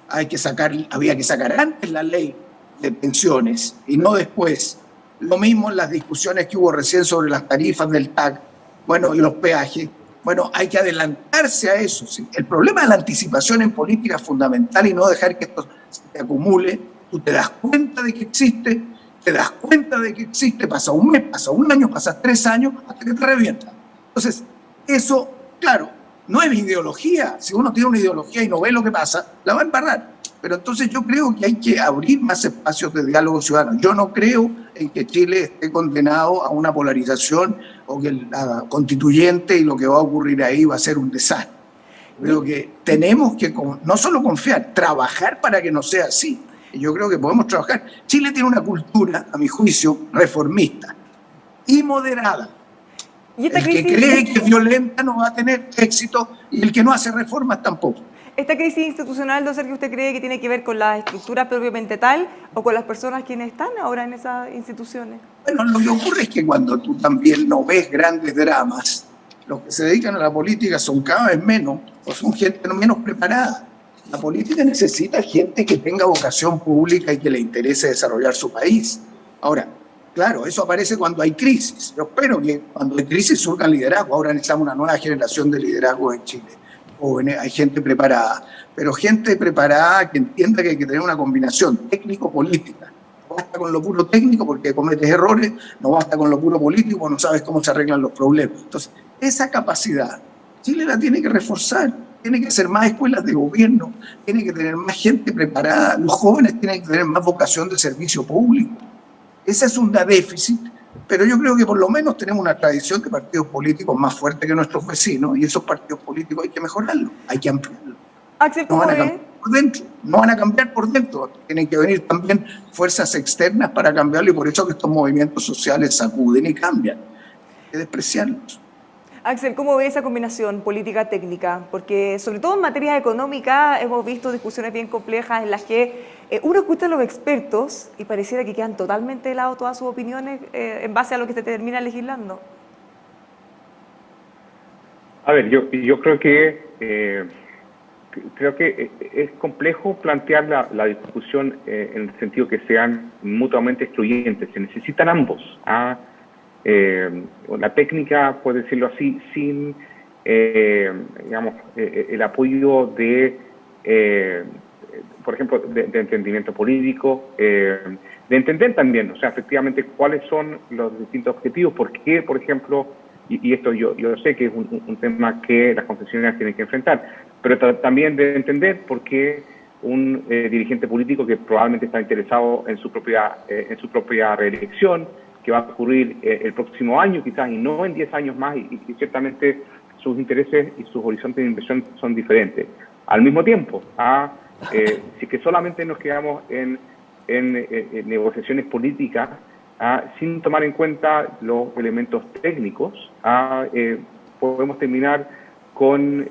había que sacar antes la ley de pensiones y no después. Lo mismo en las discusiones que hubo recién sobre las tarifas del TAC, bueno, y los peajes. Bueno, hay que adelantarse a eso. ¿Sí? El problema de la anticipación en política es fundamental y no dejar que esto se acumule. Tú te das cuenta de que existe, pasa un mes, pasa un año, pasa 3 años, hasta que te revienta. Entonces, eso, claro, no es ideología. Si uno tiene una ideología y no ve lo que pasa, la va a embarrar. Pero entonces yo creo que hay que abrir más espacios de diálogo ciudadano. Yo no creo en que Chile esté condenado a una polarización o que la constituyente y lo que va a ocurrir ahí va a ser un desastre. Creo que tenemos que no solo confiar, trabajar para que no sea así. Y yo creo que podemos trabajar. Chile tiene una cultura, a mi juicio, reformista y moderada. ¿Y el que cree que es violenta no va a tener éxito y el que no hace reformas tampoco. ¿Esta crisis institucional, don Sergio, usted cree que tiene que ver con la estructura propiamente tal o con las personas quienes están ahora en esas instituciones? Bueno, lo que ocurre es que cuando tú también no ves grandes dramas, los que se dedican a la política son cada vez menos o son gente menos preparada. La política necesita gente que tenga vocación pública y que le interese desarrollar su país. Ahora, claro, eso aparece cuando hay crisis. Yo espero que cuando hay crisis surjan liderazgo. Ahora necesitamos una nueva generación de liderazgo en Chile. Jóvenes, hay gente preparada, pero gente preparada que entienda que hay que tener una combinación técnico-política. No basta con lo puro técnico porque cometes errores, no basta con lo puro político, no sabes cómo se arreglan los problemas. Entonces, esa capacidad Chile la tiene que reforzar. tiene que ser más escuelas de gobierno, tiene que tener más gente preparada, los jóvenes tienen que tener más vocación de servicio público. Esa es una déficit, pero yo creo que por lo menos tenemos una tradición de partidos políticos más fuerte que nuestros vecinos, y esos partidos políticos hay que mejorarlos, hay que ampliarlos. Axel, ¿cómo ve? Por dentro, no van a cambiar por dentro, tienen que venir también fuerzas externas para cambiarlo, y por eso que estos movimientos sociales sacuden y cambian. Hay que despreciarlos. Axel, ¿cómo ve esa combinación política-técnica? Porque sobre todo en materia económica hemos visto discusiones bien complejas en las que uno escucha a los expertos y pareciera que quedan totalmente de lado todas sus opiniones en base a lo que se termina legislando. A ver, yo creo que es complejo plantear la discusión en el sentido que sean mutuamente excluyentes. Se necesitan ambos. La técnica, por decirlo así, sin el apoyo de, por ejemplo, de entendimiento político, de entender también, o sea, efectivamente, cuáles son los distintos objetivos, por qué, por ejemplo, y esto yo sé que es un tema que las concesionarias tienen que enfrentar, pero también de entender por qué un dirigente político que probablemente está interesado en su propia reelección, que va a ocurrir el próximo año quizás, y no en 10 años más, y ciertamente sus intereses y sus horizontes de inversión son diferentes. Al mismo tiempo, si que solamente nos quedamos en negociaciones políticas, sin tomar en cuenta los elementos técnicos, podemos terminar con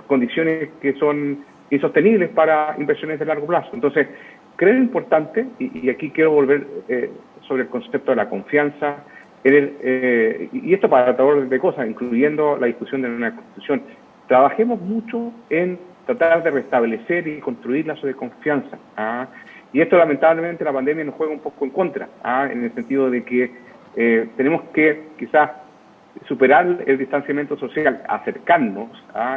condiciones que son insostenibles para inversiones de largo plazo. Entonces, creo importante, y aquí quiero volver sobre el concepto de la confianza, y esto para todas de cosas, incluyendo la discusión de una constitución. Trabajemos mucho en tratar de restablecer y construir lazos de confianza. Y esto lamentablemente la pandemia nos juega un poco en contra, en el sentido de que tenemos que quizás superar el distanciamiento social, acercarnos.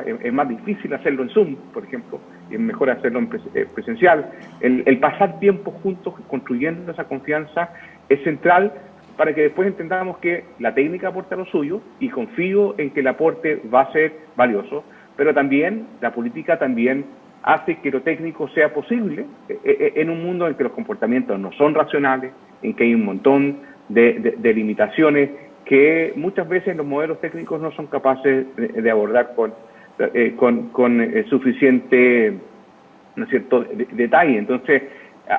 Es más difícil hacerlo en Zoom, por ejemplo, y es mejor hacerlo en presencial. El pasar tiempo juntos construyendo esa confianza es central para que después entendamos que la técnica aporta lo suyo, y confío en que el aporte va a ser valioso, pero también la política también hace que lo técnico sea posible en un mundo en que los comportamientos no son racionales, en que hay un montón de limitaciones que muchas veces los modelos técnicos no son capaces de abordar con suficiente, ¿no es cierto?, detalle. Entonces,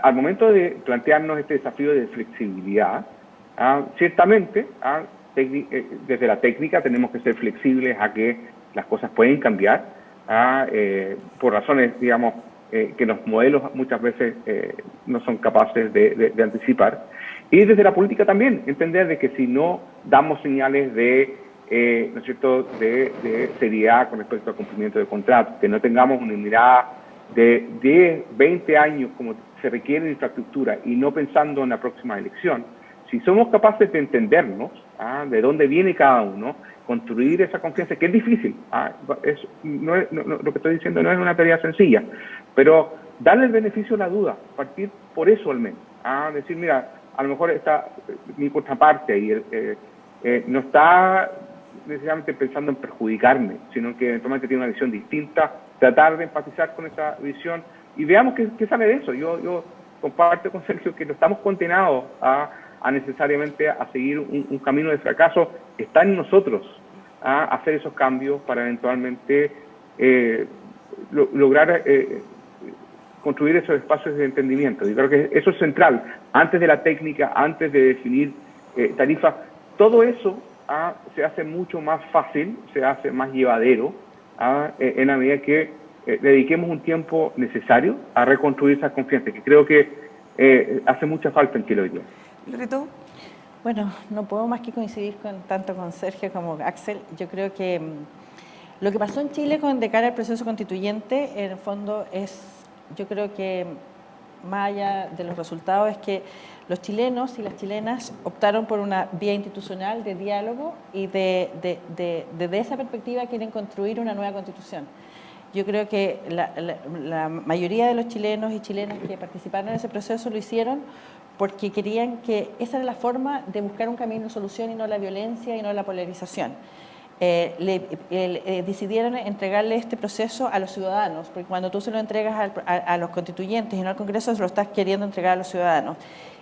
al momento de plantearnos este desafío de flexibilidad, ciertamente, desde la técnica tenemos que ser flexibles a que las cosas pueden cambiar, por razones, digamos, que los modelos muchas veces no son capaces de anticipar. Y desde la política también, entender de que si no damos señales de, ¿no es cierto?, de seriedad con respecto al cumplimiento de contratos, que no tengamos una mirada de 10, 20 años como se requiere de infraestructura y no pensando en la próxima elección, si somos capaces de entendernos, de dónde viene cada uno, construir esa confianza, que es difícil, lo que estoy diciendo no es una tarea sencilla, pero darle el beneficio de la duda, partir por eso al menos, decir, mira, a lo mejor está mi contraparte y no está necesariamente pensando en perjudicarme, sino que eventualmente tiene una visión distinta, tratar de empatizar con esa visión y veamos qué sale de eso. Yo comparto con Sergio que no estamos condenados a necesariamente a seguir un camino de fracaso. Está en nosotros hacer esos cambios para eventualmente lograr construir esos espacios de entendimiento. Y creo que eso es central. Antes de la técnica, antes de definir tarifas, todo eso se hace mucho más fácil, se hace más llevadero en la medida que dediquemos un tiempo necesario a reconstruir esa confianza, que creo que hace mucha falta en Chile hoy día. ¿Loreto? Bueno, no puedo más que coincidir tanto con Sergio como Axel. Yo creo que lo que pasó en Chile de cara al proceso constituyente, en el fondo yo creo que más allá de los resultados, es que los chilenos y las chilenas optaron por una vía institucional de diálogo y desde esa perspectiva quieren construir una nueva constitución. Yo creo que la mayoría de los chilenos y chilenas que participaron en ese proceso lo hicieron porque querían que esa era la forma de buscar un camino de solución y no la violencia y no la polarización. decidieron entregarle este proceso a los ciudadanos, porque cuando tú se lo entregas a los constituyentes y no al Congreso, se lo estás queriendo entregar a los ciudadanos.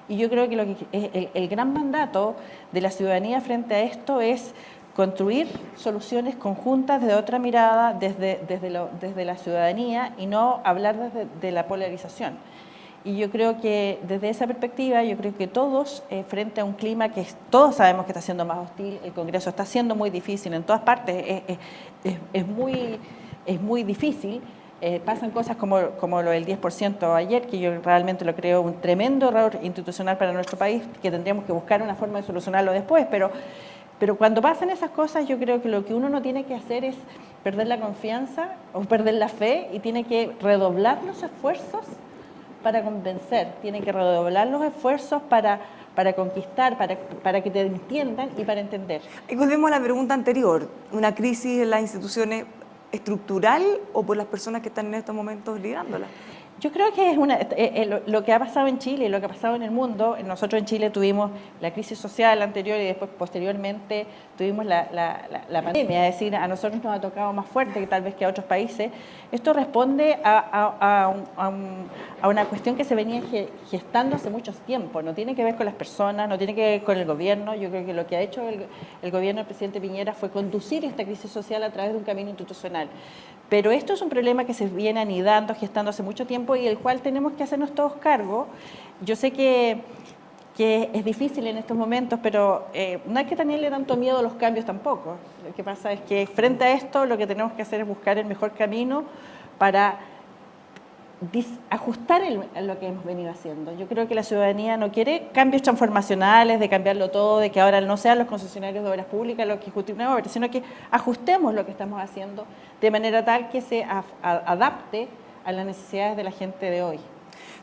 Y yo creo que el gran mandato de la ciudadanía frente a esto es construir soluciones conjuntas desde otra mirada, desde la ciudadanía, y no hablar desde la polarización. Y yo creo que desde esa perspectiva, yo creo que todos, frente a un clima que todos sabemos que está siendo más hostil, el Congreso está siendo muy difícil, en todas partes es muy difícil. Pasan cosas como lo del 10% ayer, que yo realmente lo creo un tremendo error institucional para nuestro país, que tendríamos que buscar una forma de solucionarlo después, pero cuando pasan esas cosas, yo creo que lo que uno no tiene que hacer es perder la confianza o perder la fe, y tiene que redoblar los esfuerzos para convencer, tiene que redoblar los esfuerzos para conquistar, para que te entiendan y para entender. Y volvemos a la pregunta anterior, ¿una crisis en las instituciones estructural o por las personas que están en estos momentos liderándolas? Yo creo que es lo que ha pasado en Chile y lo que ha pasado en el mundo. Nosotros en Chile tuvimos la crisis social anterior y después posteriormente tuvimos la pandemia, es decir, a nosotros nos ha tocado más fuerte que tal vez que a otros países. Esto responde a una cuestión que se venía gestando hace mucho tiempo, no tiene que ver con las personas, no tiene que ver con el gobierno. Yo creo que lo que ha hecho el gobierno del presidente Piñera fue conducir esta crisis social a través de un camino institucional. Pero esto es un problema que se viene anidando, gestando hace mucho tiempo y del cual tenemos que hacernos todos cargo. Yo sé que es difícil en estos momentos, pero no hay que tenerle tanto miedo a los cambios tampoco. Lo que pasa es que frente a esto lo que tenemos que hacer es buscar el mejor camino para ajustar lo que hemos venido haciendo. Yo creo que la ciudadanía no quiere cambios transformacionales, de cambiarlo todo, de que ahora no sean los concesionarios de obras públicas los que ejecutan una obra, sino que ajustemos lo que estamos haciendo de manera tal que se adapte a las necesidades de la gente de hoy.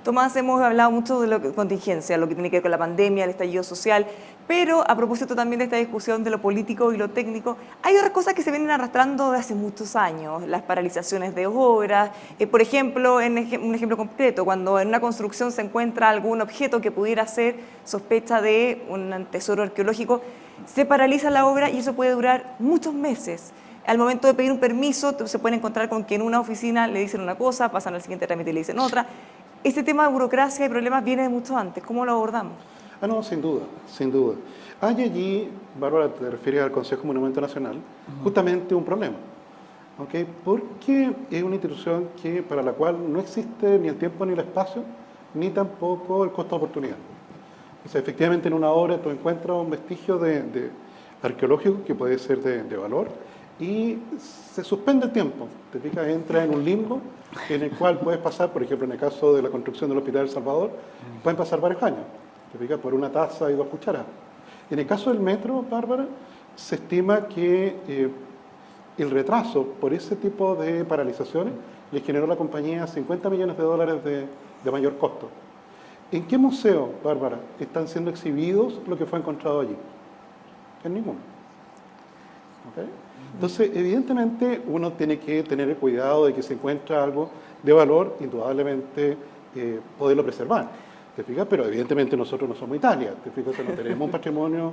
Tomás, hemos hablado mucho de contingencia, lo que tiene que ver con la pandemia, el estallido social, pero a propósito también de esta discusión de lo político y lo técnico, hay otras cosas que se vienen arrastrando de hace muchos años, las paralizaciones de obras, por ejemplo, un ejemplo concreto, cuando en una construcción se encuentra algún objeto que pudiera ser sospecha de un tesoro arqueológico, se paraliza la obra y eso puede durar muchos meses. Al momento de pedir un permiso, se pueden encontrar con que en una oficina le dicen una cosa, pasan al siguiente trámite y le dicen otra. Este tema de burocracia y problemas viene de mucho antes. ¿Cómo lo abordamos? No, sin duda, sin duda. Hay allí, Bárbara, te refieres al Consejo Monumento Nacional, justamente un problema. ¿Okay? Porque es una institución para la cual no existe ni el tiempo ni el espacio, ni tampoco el costo de oportunidad. O sea, efectivamente en una obra tú encuentras un vestigio de arqueológico que puede ser de valor, y se suspende el tiempo, te fijas, entra en un limbo en el cual puedes pasar, por ejemplo, en el caso de la construcción del Hospital El Salvador, pueden pasar varios años, te fijas, por una taza y 2 cucharadas. En el caso del metro, Bárbara, se estima que el retraso por ese tipo de paralizaciones le generó a la compañía $50 millones de mayor costo. ¿En qué museo, Bárbara, están siendo exhibidos lo que fue encontrado allí? En ninguno. ¿Okay? Entonces, evidentemente, uno tiene que tener el cuidado de que se encuentra algo de valor, indudablemente poderlo preservar, ¿te fijas? Pero evidentemente nosotros no somos Italia, ¿te fijas? No tenemos un patrimonio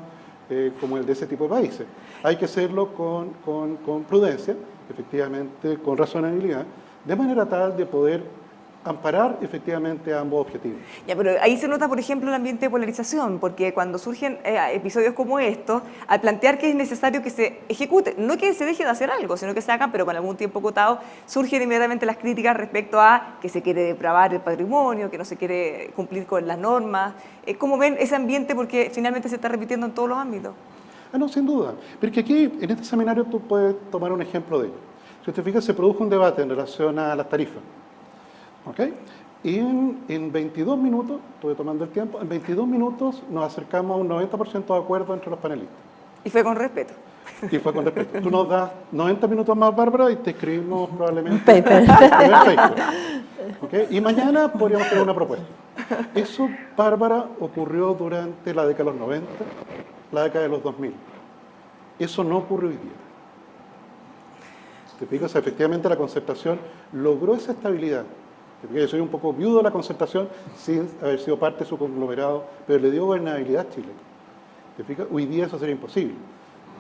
como el de ese tipo de países. Hay que hacerlo con prudencia, efectivamente, con razonabilidad, de manera tal de poder amparar efectivamente ambos objetivos. Ya, pero ahí se nota, por ejemplo, el ambiente de polarización, porque cuando surgen episodios como estos, al plantear que es necesario que se ejecute, no que se deje de hacer algo, sino que se hagan, pero con algún tiempo acotado, surgen inmediatamente las críticas respecto a que se quiere depravar el patrimonio, que no se quiere cumplir con las normas. ¿Cómo ven ese ambiente? Porque finalmente se está repitiendo en todos los ámbitos. No, sin duda. Pero que aquí, en este seminario, tú puedes tomar un ejemplo de ello. Si usted fija, se produjo un debate en relación a las tarifas. ¿Okay? Y en 22 minutos, estuve tomando el tiempo, en 22 minutos nos acercamos a un 90% de acuerdo entre los panelistas. Y fue con respeto. Y fue con respeto. Tú nos das 90 minutos más, Bárbara, y te escribimos probablemente un paper. ¿Okay? Y mañana podríamos tener una propuesta. Eso, Bárbara, ocurrió durante la década de los 90, la década de los 2000. Eso no ocurre hoy día. ¿Te fijas? Efectivamente, la concertación logró esa estabilidad. Yo soy un poco viudo de la concertación sin haber sido parte de su conglomerado, pero le dio gobernabilidad a Chile. ¿Te fijas? Hoy día eso sería imposible.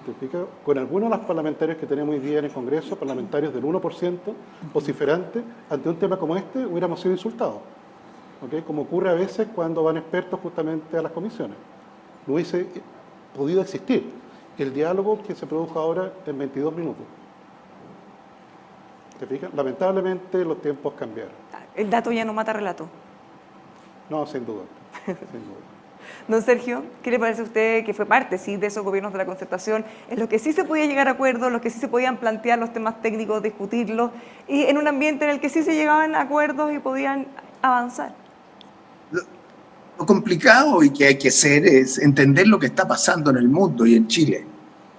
¿Te fijas? Con algunos de los parlamentarios que tenemos hoy día en el Congreso, parlamentarios del 1%, vociferantes, ante un tema como este hubiéramos sido insultados. ¿Okay? Como ocurre a veces cuando van expertos justamente a las comisiones. No hubiese podido existir el diálogo que se produjo ahora en 22 minutos. ¿Te fijas? Lamentablemente los tiempos cambiaron. El dato ya no mata relato. No, sin duda. Sin duda. Don Sergio, ¿qué le parece a usted que fue parte de esos gobiernos de la concertación, en los que sí se podía llegar a acuerdos, en los que sí se podían plantear los temas técnicos, discutirlos, y en un ambiente en el que sí se llegaban a acuerdos y podían avanzar? Lo complicado y que hay que hacer es entender lo que está pasando en el mundo y en Chile.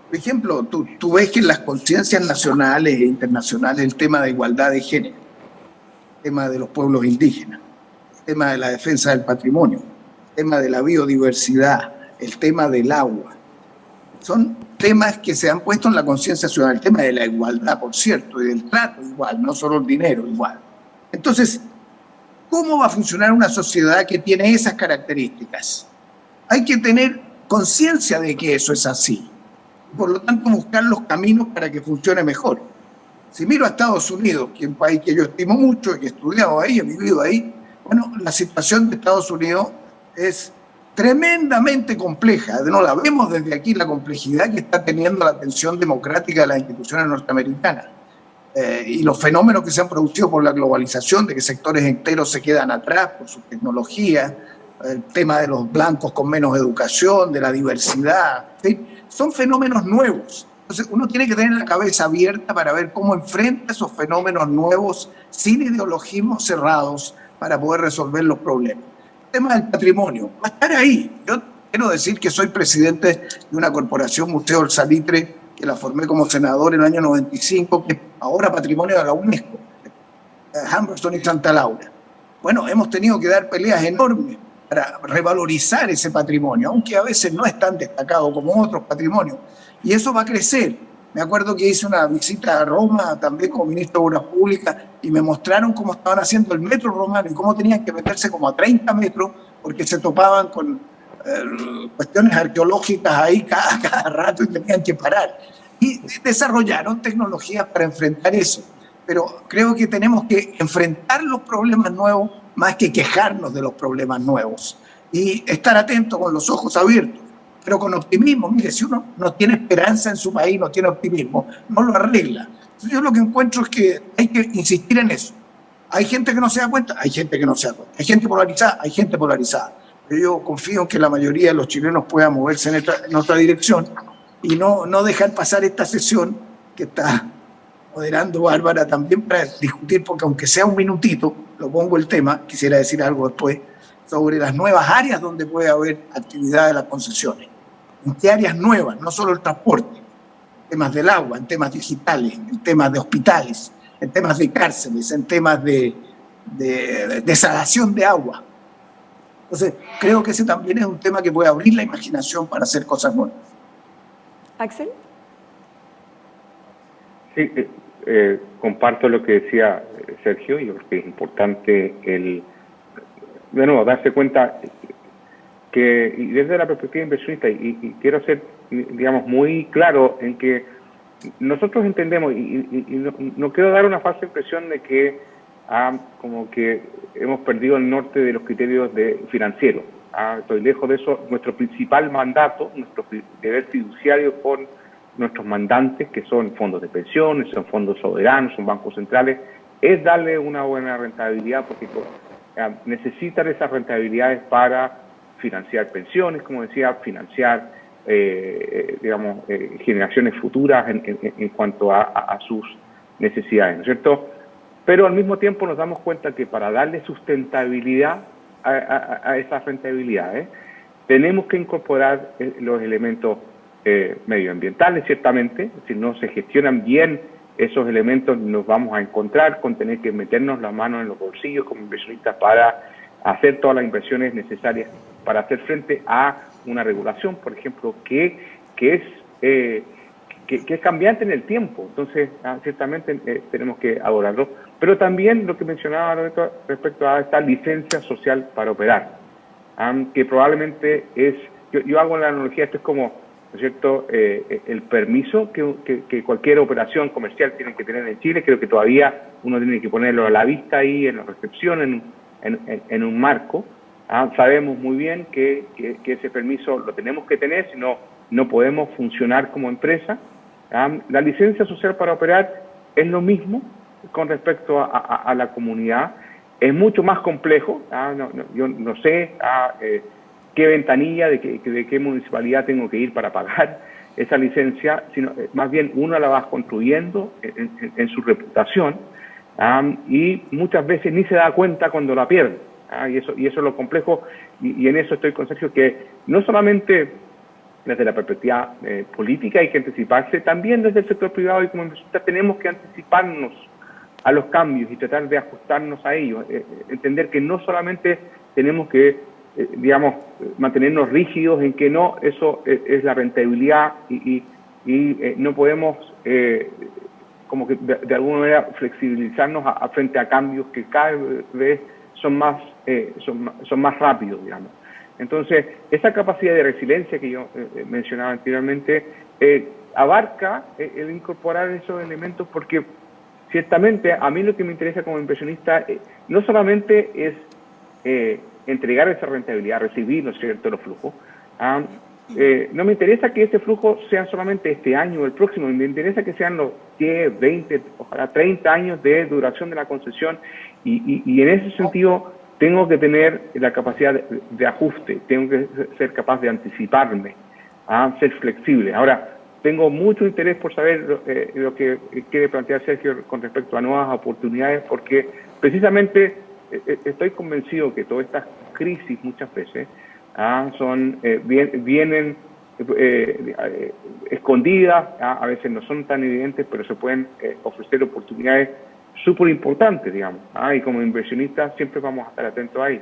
Por ejemplo, tú ves que en las conciencias nacionales e internacionales el tema de igualdad de género, el tema de los pueblos indígenas, el tema de la defensa del patrimonio, el tema de la biodiversidad, el tema del agua, son temas que se han puesto en la conciencia ciudadana. El tema de la igualdad, por cierto, y del trato igual, no solo el dinero igual. Entonces, ¿cómo va a funcionar una sociedad que tiene esas características? Hay que tener conciencia de que eso es así. Por lo tanto, buscar los caminos para que funcione mejor. Si miro a Estados Unidos, que es un país que yo estimo mucho, que he estudiado ahí, he vivido ahí, bueno, la situación de Estados Unidos es tremendamente compleja. No la vemos desde aquí, la complejidad que está teniendo la tensión democrática de las instituciones norteamericanas. Y los fenómenos que se han producido por la globalización, de que sectores enteros se quedan atrás por su tecnología, el tema de los blancos con menos educación, de la diversidad, ¿sí? Son fenómenos nuevos. Entonces uno tiene que tener la cabeza abierta para ver cómo enfrenta esos fenómenos nuevos sin ideologismos cerrados para poder resolver los problemas. El tema del patrimonio va a estar ahí. Yo quiero decir que soy presidente de una corporación, Museo del Salitre, que la formé como senador en el año 95, que es ahora patrimonio de la UNESCO, Humberston y Santa Laura. Bueno, hemos tenido que dar peleas enormes para revalorizar ese patrimonio, aunque a veces no es tan destacado como otros patrimonios. Y eso va a crecer. Me acuerdo que hice una visita a Roma también como ministro de Obras Públicas y me mostraron cómo estaban haciendo el metro romano y cómo tenían que meterse como a 30 metros porque se topaban con cuestiones arqueológicas ahí cada rato y tenían que parar. Y desarrollaron tecnologías para enfrentar eso. Pero creo que tenemos que enfrentar los problemas nuevos más que quejarnos de los problemas nuevos. Y estar atentos con los ojos abiertos, pero con optimismo. Mire, si uno no tiene esperanza en su país, no tiene optimismo, no lo arregla. Entonces yo lo que encuentro es que hay que insistir en eso. Hay gente que no se da cuenta, hay gente que no se da cuenta. Hay gente polarizada, hay gente polarizada. Pero yo confío en que la mayoría de los chilenos puedan moverse en otra dirección y no dejar pasar esta sesión que está moderando Bárbara también para discutir, porque aunque sea un minutito, lo pongo el tema, quisiera decir algo después, sobre las nuevas áreas donde puede haber actividad de las concesiones. ¿En qué áreas nuevas? No solo el transporte, en temas del agua, en temas digitales, en temas de hospitales, en temas de cárceles, en temas de desalación de agua. Entonces, creo que ese también es un tema que puede abrir la imaginación para hacer cosas nuevas. ¿Axel? Sí, comparto lo que decía Sergio. Yo creo que es importante de nuevo, darse cuenta que, y desde la perspectiva inversionista, y quiero ser, digamos, muy claro en que nosotros entendemos, y no quiero dar una falsa impresión de que como que hemos perdido el norte de los criterios financieros. Estoy lejos de eso. Nuestro principal mandato, nuestro deber fiduciario con nuestros mandantes, que son fondos de pensiones, son fondos soberanos, son bancos centrales, es darle una buena rentabilidad, porque necesitan esas rentabilidades para financiar pensiones, como decía, financiar generaciones futuras en cuanto a sus necesidades, ¿no es cierto? Pero al mismo tiempo nos damos cuenta que para darle sustentabilidad a esas rentabilidades tenemos que incorporar los elementos medioambientales, ciertamente. Si no se gestionan bien esos elementos, nos vamos a encontrar con tener que meternos las manos en los bolsillos como inversionistas para hacer todas las inversiones necesarias para hacer frente a una regulación, por ejemplo, que es cambiante en el tiempo. Entonces, ciertamente tenemos que adorarlo. Pero también lo que mencionaba respecto a esta licencia social para operar, que probablemente es, yo hago la analogía, esto es como ¿no es cierto?, el permiso que cualquier operación comercial tiene que tener en Chile. Creo que todavía uno tiene que ponerlo a la vista ahí en la recepción, en un marco. Sabemos muy bien que ese permiso lo tenemos que tener, si no, no podemos funcionar como empresa. La licencia social para operar es lo mismo con respecto a la comunidad. Es mucho más complejo. Yo no sé qué ventanilla, de qué municipalidad tengo que ir para pagar esa licencia, sino más bien uno la va construyendo en su reputación, y muchas veces ni se da cuenta cuando la pierde. Y eso es lo complejo, y en eso estoy con Sergio, que no solamente desde la perspectiva política hay que anticiparse, también desde el sector privado, y como inversionistas tenemos que anticiparnos a los cambios y tratar de ajustarnos a ellos, entender que no solamente tenemos que mantenernos rígidos en que no, eso es la rentabilidad, y no podemos como que de alguna manera flexibilizarnos frente a cambios que cada vez son más rápidos, digamos. Entonces, esa capacidad de resiliencia que yo mencionaba anteriormente abarca el incorporar esos elementos, porque ciertamente a mí lo que me interesa como inversionista no solamente es entregar esa rentabilidad, recibir, ¿no es cierto?, los flujos. No me interesa que este flujo sea solamente este año o el próximo, me interesa que sean los 10, 20, ojalá 30 años de duración de la concesión, y en ese sentido tengo que tener la capacidad de ajuste, tengo que ser capaz de anticiparme, ser flexible. Ahora, tengo mucho interés por saber lo que quiere plantear Sergio con respecto a nuevas oportunidades, porque precisamente estoy convencido que todas estas crisis muchas veces vienen escondidas, a veces no son tan evidentes, pero se pueden ofrecer oportunidades súper importantes, digamos. Y como inversionistas siempre vamos a estar atentos ahí.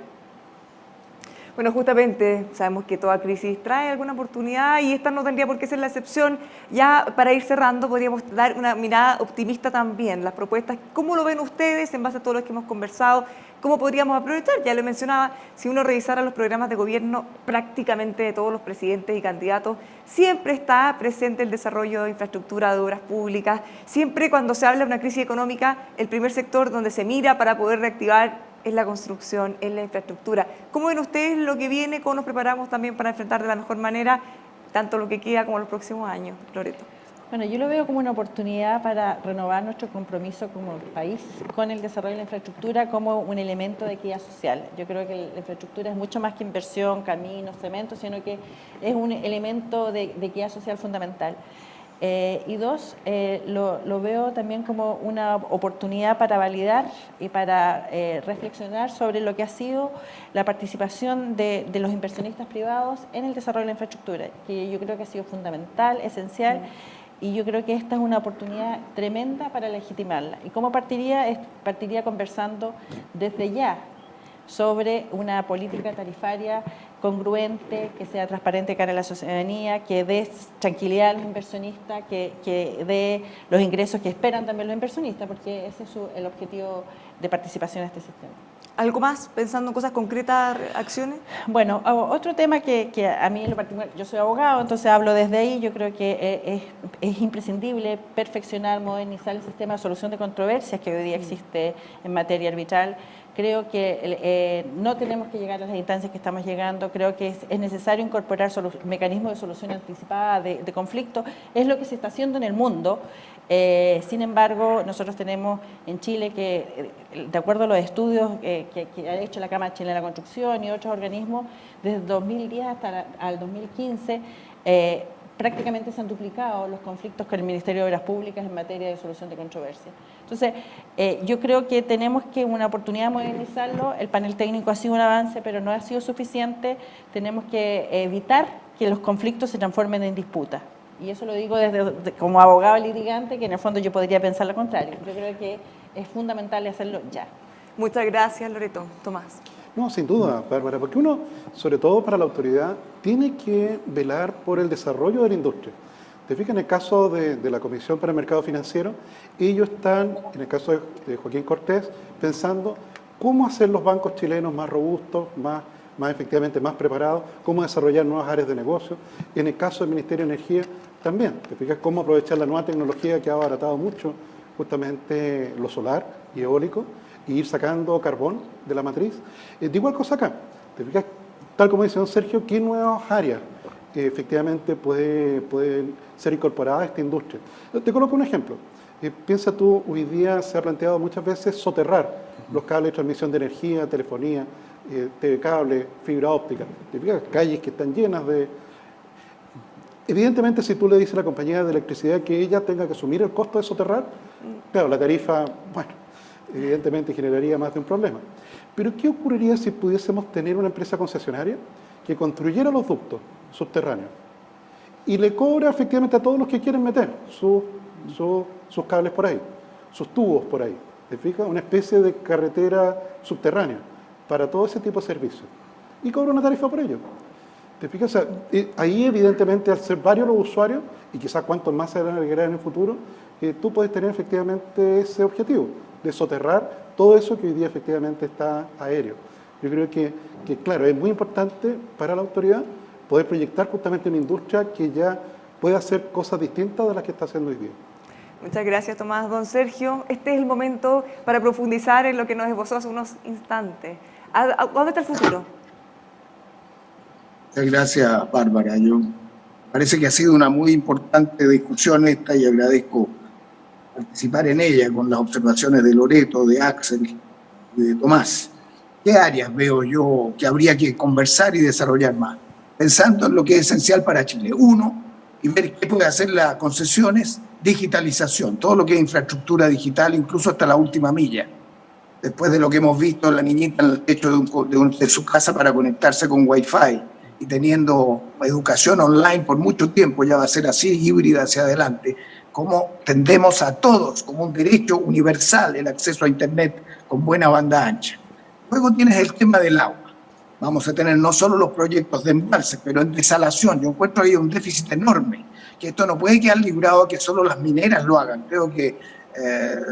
Bueno, justamente sabemos que toda crisis trae alguna oportunidad, y esta no tendría por qué ser la excepción. Ya para ir cerrando, podríamos dar una mirada optimista también. Las propuestas, ¿cómo lo ven ustedes en base a todo lo que hemos conversado? ¿Cómo podríamos aprovechar? Ya lo mencionaba, si uno revisara los programas de gobierno prácticamente de todos los presidentes y candidatos, siempre está presente el desarrollo de infraestructura, de obras públicas. Siempre cuando se habla de una crisis económica, el primer sector donde se mira para poder reactivar es la construcción, es la infraestructura. ¿Cómo ven ustedes lo que viene? ¿Cómo nos preparamos también para enfrentar de la mejor manera tanto lo que queda como los próximos años, Loreto? Bueno, yo lo veo como una oportunidad para renovar nuestro compromiso como país con el desarrollo de la infraestructura como un elemento de equidad social. Yo creo que la infraestructura es mucho más que inversión, caminos, cemento, sino que es un elemento de equidad social fundamental. Y dos, lo veo también como una oportunidad para validar y para reflexionar sobre lo que ha sido la participación de los inversionistas privados en el desarrollo de la infraestructura, que yo creo que ha sido fundamental, esencial, y yo creo que esta es una oportunidad tremenda para legitimarla. ¿Y cómo partiría? Partiría conversando desde ya sobre una política tarifaria congruente, que sea transparente cara a la ciudadanía, que dé tranquilidad a los inversionistas, que dé los ingresos que esperan también los inversionistas, porque ese es el objetivo de participación en este sistema. ¿Algo más, pensando en cosas concretas, acciones? Bueno, otro tema que a mí en lo particular, yo soy abogado, entonces hablo desde ahí. Yo creo que es imprescindible perfeccionar, modernizar el sistema de solución de controversias que hoy día existe en materia arbitral. Creo que no tenemos que llegar a las instancias que estamos llegando. Creo que es necesario incorporar mecanismos de solución anticipada de conflictos. Es lo que se está haciendo en el mundo. Sin embargo, nosotros tenemos en Chile que, de acuerdo a los estudios que ha hecho la Cámara Chilena de la Construcción y otros organismos, desde el 2010 hasta el 2015, prácticamente se han duplicado los conflictos con el Ministerio de Obras Públicas en materia de solución de controversias. Entonces, yo creo que tenemos una oportunidad de modernizarlo. El panel técnico ha sido un avance, pero no ha sido suficiente. Tenemos que evitar que los conflictos se transformen en disputas. Y eso lo digo como abogado litigante, que en el fondo yo podría pensar lo contrario. Yo creo que es fundamental hacerlo ya. Muchas gracias, Loreto. Tomás. No, sin duda, Bárbara, porque uno, sobre todo para la autoridad, tiene que velar por el desarrollo de la industria. Te fijas, en el caso de la Comisión para el Mercado Financiero, ellos están, en el caso de Joaquín Cortés, pensando cómo hacer los bancos chilenos más robustos, más efectivamente más preparados, cómo desarrollar nuevas áreas de negocio. En el caso del Ministerio de Energía también, te fijas cómo aprovechar la nueva tecnología que ha abaratado mucho justamente lo solar y eólico y ir sacando carbón de la matriz. De igual cosa acá, te fijas, tal como dice don Sergio, qué nuevas áreas efectivamente pueden ser incorporadas a esta industria. Te coloco un ejemplo. Piensa tú, hoy día se ha planteado muchas veces soterrar los cables de transmisión de energía, telefonía, TV cable, fibra óptica. Te fijas, calles que están llenas de... Evidentemente, si tú le dices a la compañía de electricidad que ella tenga que asumir el costo de soterrar, claro, la tarifa, bueno, evidentemente generaría más de un problema. Pero ¿qué ocurriría si pudiésemos tener una empresa concesionaria que construyera los ductos subterráneos y le cobra efectivamente a todos los que quieren meter sus cables por ahí, sus tubos por ahí? ¿Te fijas? Una especie de carretera subterránea para todo ese tipo de servicios. Y cobra una tarifa por ello. ¿Te fijas? O sea, ahí evidentemente al ser varios los usuarios, y quizás cuántos más se van a agregar en el futuro, tú puedes tener efectivamente ese objetivo de soterrar todo eso que hoy día efectivamente está aéreo. Yo creo que claro, es muy importante para la autoridad poder proyectar justamente una industria que ya pueda hacer cosas distintas de las que está haciendo hoy día. Muchas gracias, Tomás. Don Sergio, este es el momento para profundizar en lo que nos esbozó hace unos instantes. ¿A dónde está el futuro? Muchas gracias, Bárbara. Parece que ha sido una muy importante discusión esta y agradezco participar en ella con las observaciones de Loreto, de Axel y de Tomás. ¿Qué áreas veo yo que habría que conversar y desarrollar más? Pensando en lo que es esencial para Chile. Uno, y ver qué puede hacer las concesiones, digitalización, todo lo que es infraestructura digital, incluso hasta la última milla. Después de lo que hemos visto, la niñita en el techo de su casa para conectarse con Wi-Fi y teniendo educación online por mucho tiempo, ya va a ser así, híbrida hacia adelante, como tendemos a todos, como un derecho universal, el acceso a Internet con buena banda ancha. Luego tienes el tema del agua. Vamos a tener no solo los proyectos de embalse, pero en desalación. Yo encuentro ahí un déficit enorme, que esto no puede quedar librado a que solo las mineras lo hagan. Creo que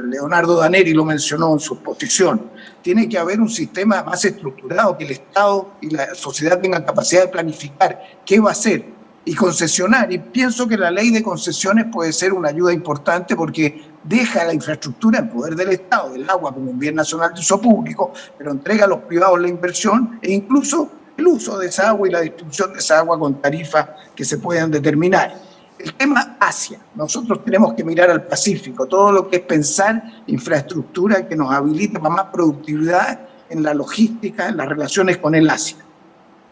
Leonardo Daneri lo mencionó en su exposición. Tiene que haber un sistema más estructurado, que el Estado y la sociedad tengan capacidad de planificar qué va a hacer y concesionar. Y pienso que la ley de concesiones puede ser una ayuda importante porque deja la infraestructura en poder del Estado, del agua como un bien nacional de uso público, pero entrega a los privados la inversión e incluso el uso de esa agua y la distribución de esa agua con tarifas que se puedan determinar. El tema Asia. Nosotros tenemos que mirar al Pacífico, todo lo que es pensar infraestructura que nos habilite para más productividad en la logística, en las relaciones con el Asia.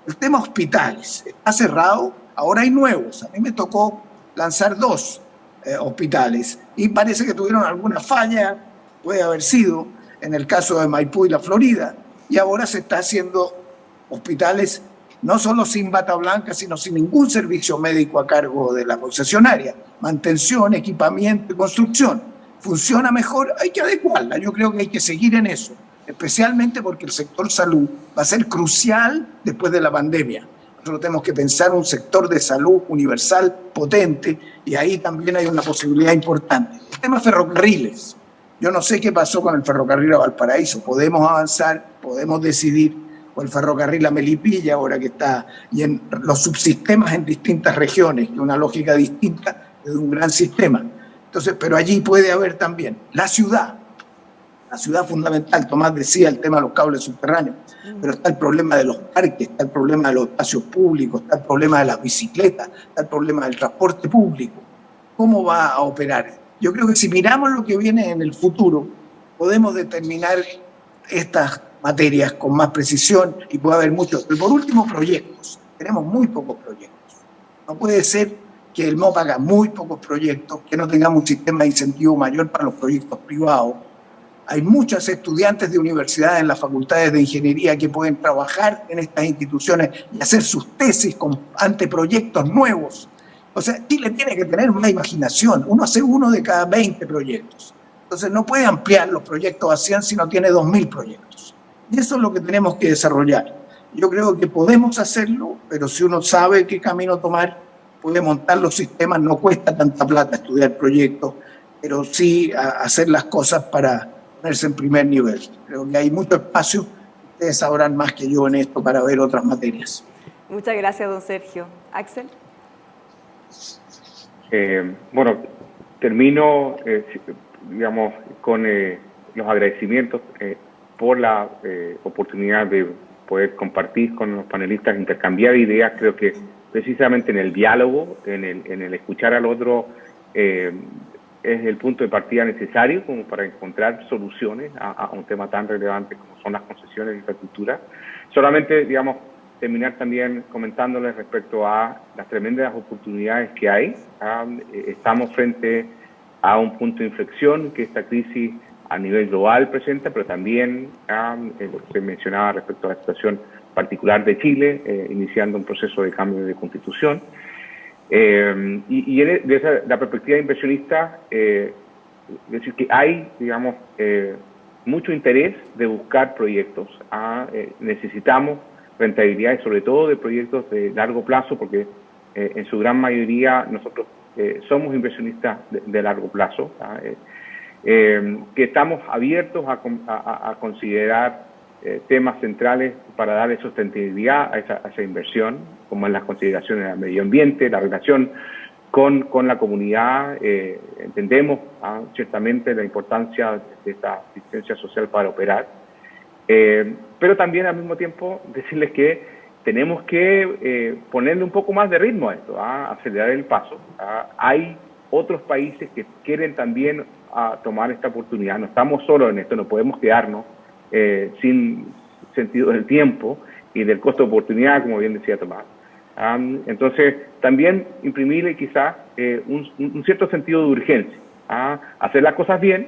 El tema hospitales. Está cerrado, ahora hay nuevos. A mí me tocó lanzar 2 hospitales y parece que tuvieron alguna falla, puede haber sido en el caso de Maipú y la Florida, y ahora se está haciendo hospitales no solo sin bata blanca, sino sin ningún servicio médico a cargo de la concesionaria. Mantención, equipamiento y construcción. ¿Funciona mejor? Hay que adecuarla. Yo creo que hay que seguir en eso, especialmente porque el sector salud va a ser crucial después de la pandemia. Nosotros tenemos que pensar un sector de salud universal potente y ahí también hay una posibilidad importante. El tema ferrocarriles. Yo no sé qué pasó con el ferrocarril a Valparaíso. Podemos avanzar, podemos decidir, o el ferrocarril a Melipilla ahora que está, y en los subsistemas en distintas regiones, que es una lógica distinta de un gran sistema. Entonces, pero allí puede haber también la ciudad fundamental. Tomás decía el tema de los cables subterráneos, pero está el problema de los parques, está el problema de los espacios públicos, está el problema de las bicicletas, está el problema del transporte público. ¿Cómo va a operar? Yo creo que si miramos lo que viene en el futuro, podemos determinar estas materias con más precisión y puede haber muchos. Pero por último, proyectos. Tenemos muy pocos proyectos. No puede ser que el MOP haga muy pocos proyectos, que no tengamos un sistema de incentivo mayor para los proyectos privados. Hay muchos estudiantes de universidades en las facultades de ingeniería que pueden trabajar en estas instituciones y hacer sus tesis con anteproyectos nuevos. O sea, Chile tiene que tener una imaginación. Uno hace uno de cada 20 proyectos. Entonces no puede ampliar los proyectos a 100 si no tiene 2.000 proyectos. Y eso es lo que tenemos que desarrollar. Yo creo que podemos hacerlo, pero si uno sabe qué camino tomar, puede montar los sistemas. No cuesta tanta plata estudiar proyectos, pero sí hacer las cosas para ponerse en primer nivel. Creo que hay mucho espacio. Ustedes sabrán más que yo en esto para ver otras materias. Muchas gracias, don Sergio. Axel. Bueno, termino, digamos, con los agradecimientos por la oportunidad de poder compartir con los panelistas, intercambiar ideas. Creo que precisamente en el diálogo, en el escuchar al otro, es el punto de partida necesario como para encontrar soluciones a un tema tan relevante como son las concesiones de infraestructura. Solamente, digamos, terminar también comentándoles respecto a las tremendas oportunidades que hay. Estamos frente a un punto de inflexión que esta crisis a nivel global presenta, pero también lo que se mencionaba respecto a la situación particular de Chile, iniciando un proceso de cambio de constitución. Desde la perspectiva inversionista, decir que hay, digamos, mucho interés de buscar proyectos. Necesitamos rentabilidad y sobre todo de proyectos de largo plazo, porque en su gran mayoría nosotros somos inversionistas de largo plazo, que estamos abiertos a considerar temas centrales para darle sostenibilidad a esa inversión, como en las consideraciones del medio ambiente, la relación con la comunidad. Entendemos ciertamente la importancia de esta asistencia social para operar, pero también al mismo tiempo decirles que tenemos que ponerle un poco más de ritmo a esto, acelerar el paso. Hay otros países que quieren también tomar esta oportunidad. No estamos solos en esto, no podemos quedarnos sin sentido del tiempo y del costo de oportunidad, como bien decía Tomás. Entonces, también imprimirle quizás un cierto sentido de urgencia, hacer las cosas bien,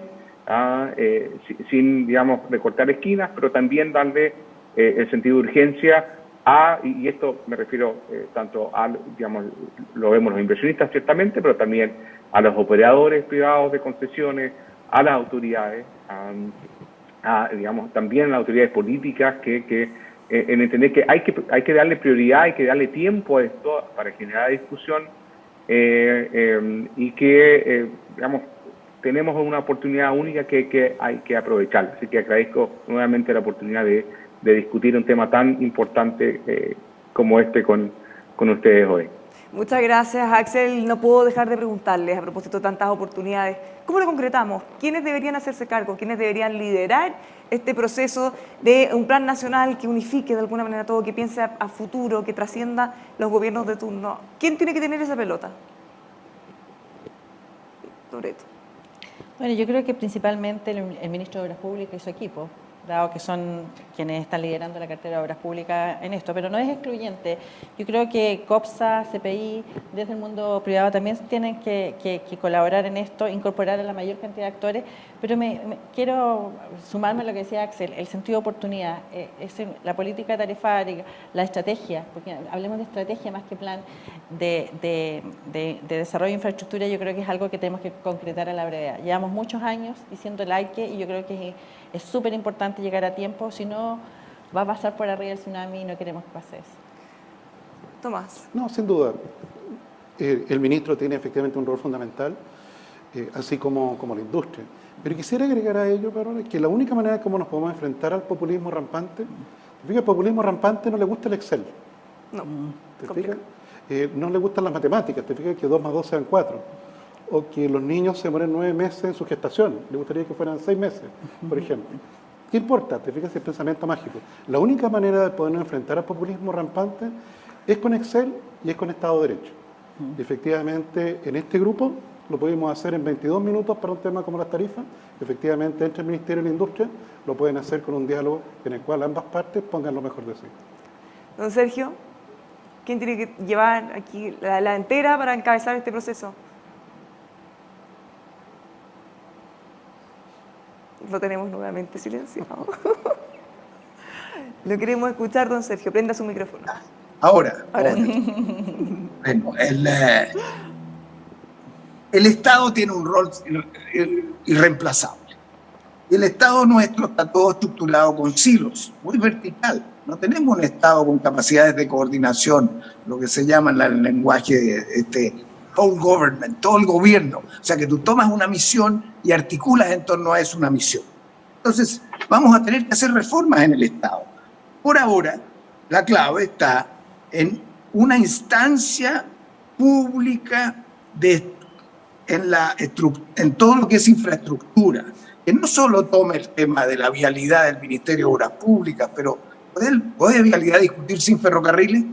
sin, digamos, recortar esquinas, pero también darle el sentido de urgencia y esto me refiero tanto a, digamos, lo vemos los inversionistas ciertamente, pero también a los operadores privados de concesiones, a las autoridades, digamos, también a las autoridades políticas en entender que hay que darle prioridad, hay que darle tiempo a esto para generar discusión y que, digamos, tenemos una oportunidad única que hay que aprovechar. Así que agradezco nuevamente la oportunidad de discutir un tema tan importante como este con ustedes hoy. Muchas gracias, Axel. No puedo dejar de preguntarles, a propósito de tantas oportunidades, ¿cómo lo concretamos? ¿Quiénes deberían hacerse cargo? ¿Quiénes deberían liderar este proceso de un plan nacional que unifique de alguna manera todo, que piense a futuro, que trascienda los gobiernos de turno? ¿Quién tiene que tener esa pelota? Loreto. Bueno, yo creo que principalmente el ministro de Obras Públicas y su equipo, dado que son quienes están liderando la cartera de Obras Públicas en esto, pero no es excluyente. Yo creo que COPSA, CPI, desde el mundo privado también tienen que colaborar en esto, incorporar a la mayor cantidad de actores, pero quiero sumarme a lo que decía Axel, el sentido de oportunidad, la política tarifaria, la estrategia, porque hablemos de estrategia más que plan de desarrollo de infraestructura. Yo creo que es algo que tenemos que concretar a la brevedad. Llevamos muchos años diciendo y yo creo que es súper importante llegar a tiempo, si no va a pasar por arriba el tsunami y no queremos que pase eso. Tomás. No, sin duda. El ministro tiene efectivamente un rol fundamental, así como la industria. Pero quisiera agregar a ello, Carola, que la única manera como nos podemos enfrentar al populismo rampante, el populismo rampante no le gusta el Excel. No, ¿te fijas? No le gustan las matemáticas, te fijas que 2 más 2 sean 4. O que los niños se mueren 9 meses en su gestación. Le gustaría que fueran 6 meses, por ejemplo. ¿Qué importa? Te fijas el pensamiento mágico. La única manera de podernos enfrentar al populismo rampante es con Excel y es con Estado de Derecho. Y efectivamente, en este grupo lo pudimos hacer en 22 minutos para un tema como las tarifas. Efectivamente, entre el Ministerio y la Industria lo pueden hacer con un diálogo en el cual ambas partes pongan lo mejor de sí. Don Sergio, ¿quién tiene que llevar aquí la entera para encabezar este proceso? Lo tenemos nuevamente silenciado. Lo queremos escuchar, don Sergio. Prenda su micrófono. Ahora. Bueno, el Estado tiene un rol irreemplazable. El Estado nuestro está todo estructurado con silos, muy vertical. No tenemos un Estado con capacidades de coordinación, lo que se llama en el lenguaje whole government, todo el gobierno. O sea, que tú tomas una misión y articulas en torno a eso una misión. Entonces, vamos a tener que hacer reformas en el Estado. Por ahora, la clave está en una instancia pública en todo lo que es infraestructura, que no solo tome el tema de la vialidad del Ministerio de Obras Públicas, pero ¿puede vialidad discutir sin ferrocarriles?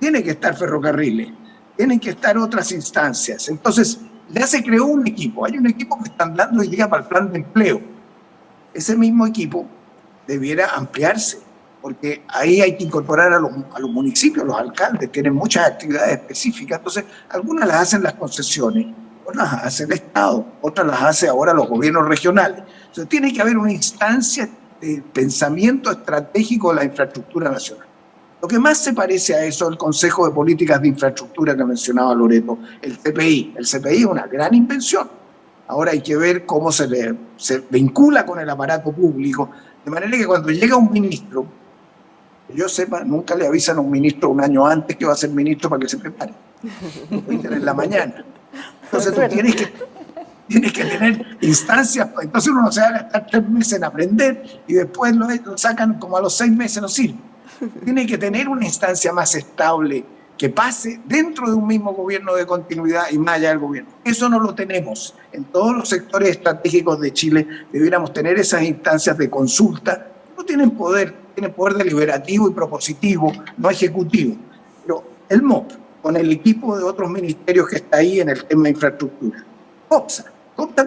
Tiene que estar ferrocarriles, tienen que estar otras instancias. Entonces, ya se creó un equipo, hay un equipo que están dando hoy día para el plan de empleo. Ese mismo equipo debiera ampliarse, porque ahí hay que incorporar a los municipios, los alcaldes, tienen muchas actividades específicas, entonces algunas las hacen las concesiones, otras las hace el Estado, otras las hace ahora los gobiernos regionales. Entonces tiene que haber una instancia de pensamiento estratégico de la infraestructura nacional. Lo que más se parece a eso es el Consejo de Políticas de Infraestructura que mencionaba Loreto, el CPI. El CPI es una gran invención. Ahora hay que ver cómo se vincula con el aparato público, de manera que cuando llega un ministro, que yo sepa, nunca le avisan a un ministro un año antes que va a ser ministro para que se prepare. Lo pueden tener en la mañana. Entonces tú tienes que tener instancias, entonces uno no se va a gastar 3 meses en aprender y después lo sacan como a los 6 meses, no sirve. Tiene que tener una instancia más estable que pase dentro de un mismo gobierno de continuidad y más allá del gobierno. Eso no lo tenemos. En todos los sectores estratégicos de Chile debiéramos tener esas instancias de consulta. No tienen poder deliberativo y propositivo, no ejecutivo. Pero el MOP, con el equipo de otros ministerios que está ahí en el tema de infraestructura. COPSA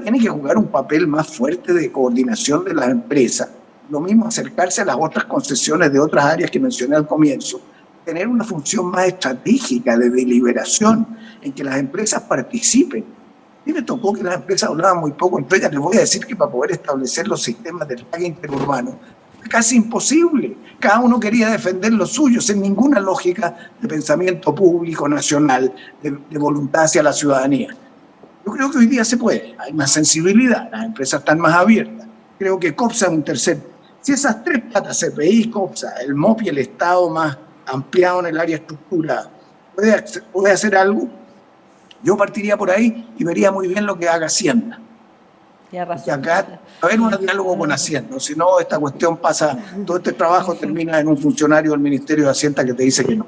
tiene que jugar un papel más fuerte de coordinación de las empresas. Lo mismo acercarse a las otras concesiones de otras áreas que mencioné al comienzo. Tener una función más estratégica de deliberación en que las empresas participen. A mí me tocó que las empresas hablaban muy poco entre ellas. Les voy a decir que para poder establecer los sistemas de trague interurbano fue casi imposible. Cada uno quería defender lo suyo sin ninguna lógica de pensamiento público, nacional, de voluntad hacia la ciudadanía. Yo creo que hoy día se puede. Hay más sensibilidad, las empresas están más abiertas. Creo que COPSA es un tercer. Si esas 3 patas, CPI, COPSA, el MOP y el Estado más ampliado en el área estructurada, puede hacer algo, yo partiría por ahí y vería muy bien lo que haga Hacienda. Porque acá va a haber un diálogo con Hacienda, si no esta cuestión pasa, todo este trabajo termina en un funcionario del Ministerio de Hacienda que te dice que no.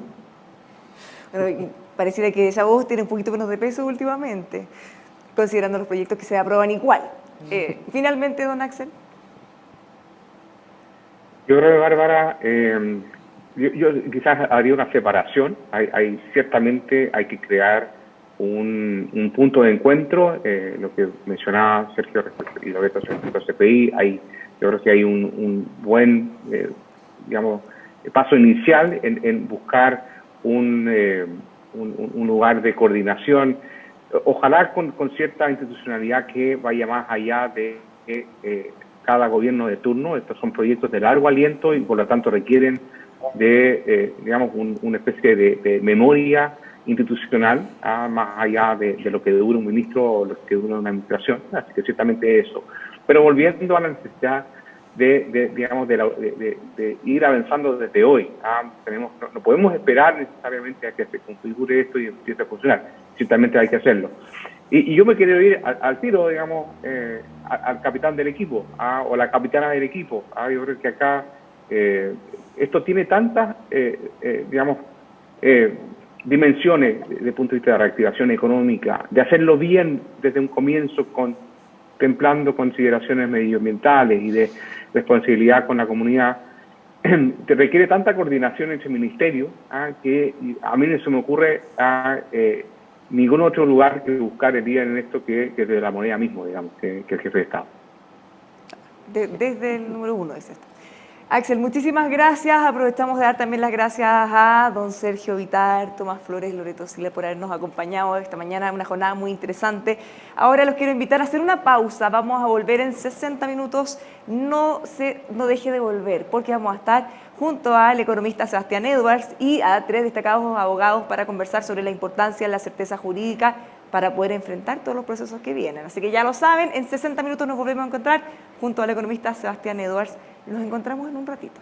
Bueno, pareciera que esa voz tiene un poquito menos de peso últimamente, considerando los proyectos que se aprueban igual. Finalmente, don Axel. Yo creo que, Bárbara, yo quizás haría una separación. Ciertamente hay que crear un punto de encuentro, lo que mencionaba Sergio y Loreto respecto al CPI. Yo creo que hay un buen, paso inicial en buscar un lugar de coordinación, ojalá con cierta institucionalidad que vaya más allá de cada gobierno de turno. Estos son proyectos de largo aliento y por lo tanto requieren de, una especie de memoria institucional, más allá de lo que dura un ministro o lo que dura una administración. Así que ciertamente eso. Pero volviendo a la necesidad de ir avanzando desde hoy. No podemos esperar necesariamente a que se configure esto y empiece a funcionar. Ciertamente hay que hacerlo. Y yo me quiero ir al tiro, al capitán del equipo, o la capitana del equipo. Yo creo que acá esto tiene tantas, dimensiones desde el punto de vista de reactivación económica, de hacerlo bien desde un comienzo, contemplando consideraciones medioambientales y de responsabilidad con la comunidad, te requiere tanta coordinación entre ministerios que a mí no se me ocurre ningún otro lugar que buscar el día en esto que desde la moneda mismo, que el jefe de Estado. Desde el número 1 es esto. Axel, muchísimas gracias. Aprovechamos de dar también las gracias a don Sergio Vitar, Tomás Flores, Loreto Silva por habernos acompañado esta mañana, una jornada muy interesante. Ahora los quiero invitar a hacer una pausa. Vamos a volver en 60 minutos. No deje de volver, porque vamos a estar junto al economista Sebastián Edwards y a 3 destacados abogados para conversar sobre la importancia de la certeza jurídica para poder enfrentar todos los procesos que vienen. Así que ya lo saben, en 60 minutos nos volvemos a encontrar junto al economista Sebastián Edwards. Nos encontramos en un ratito.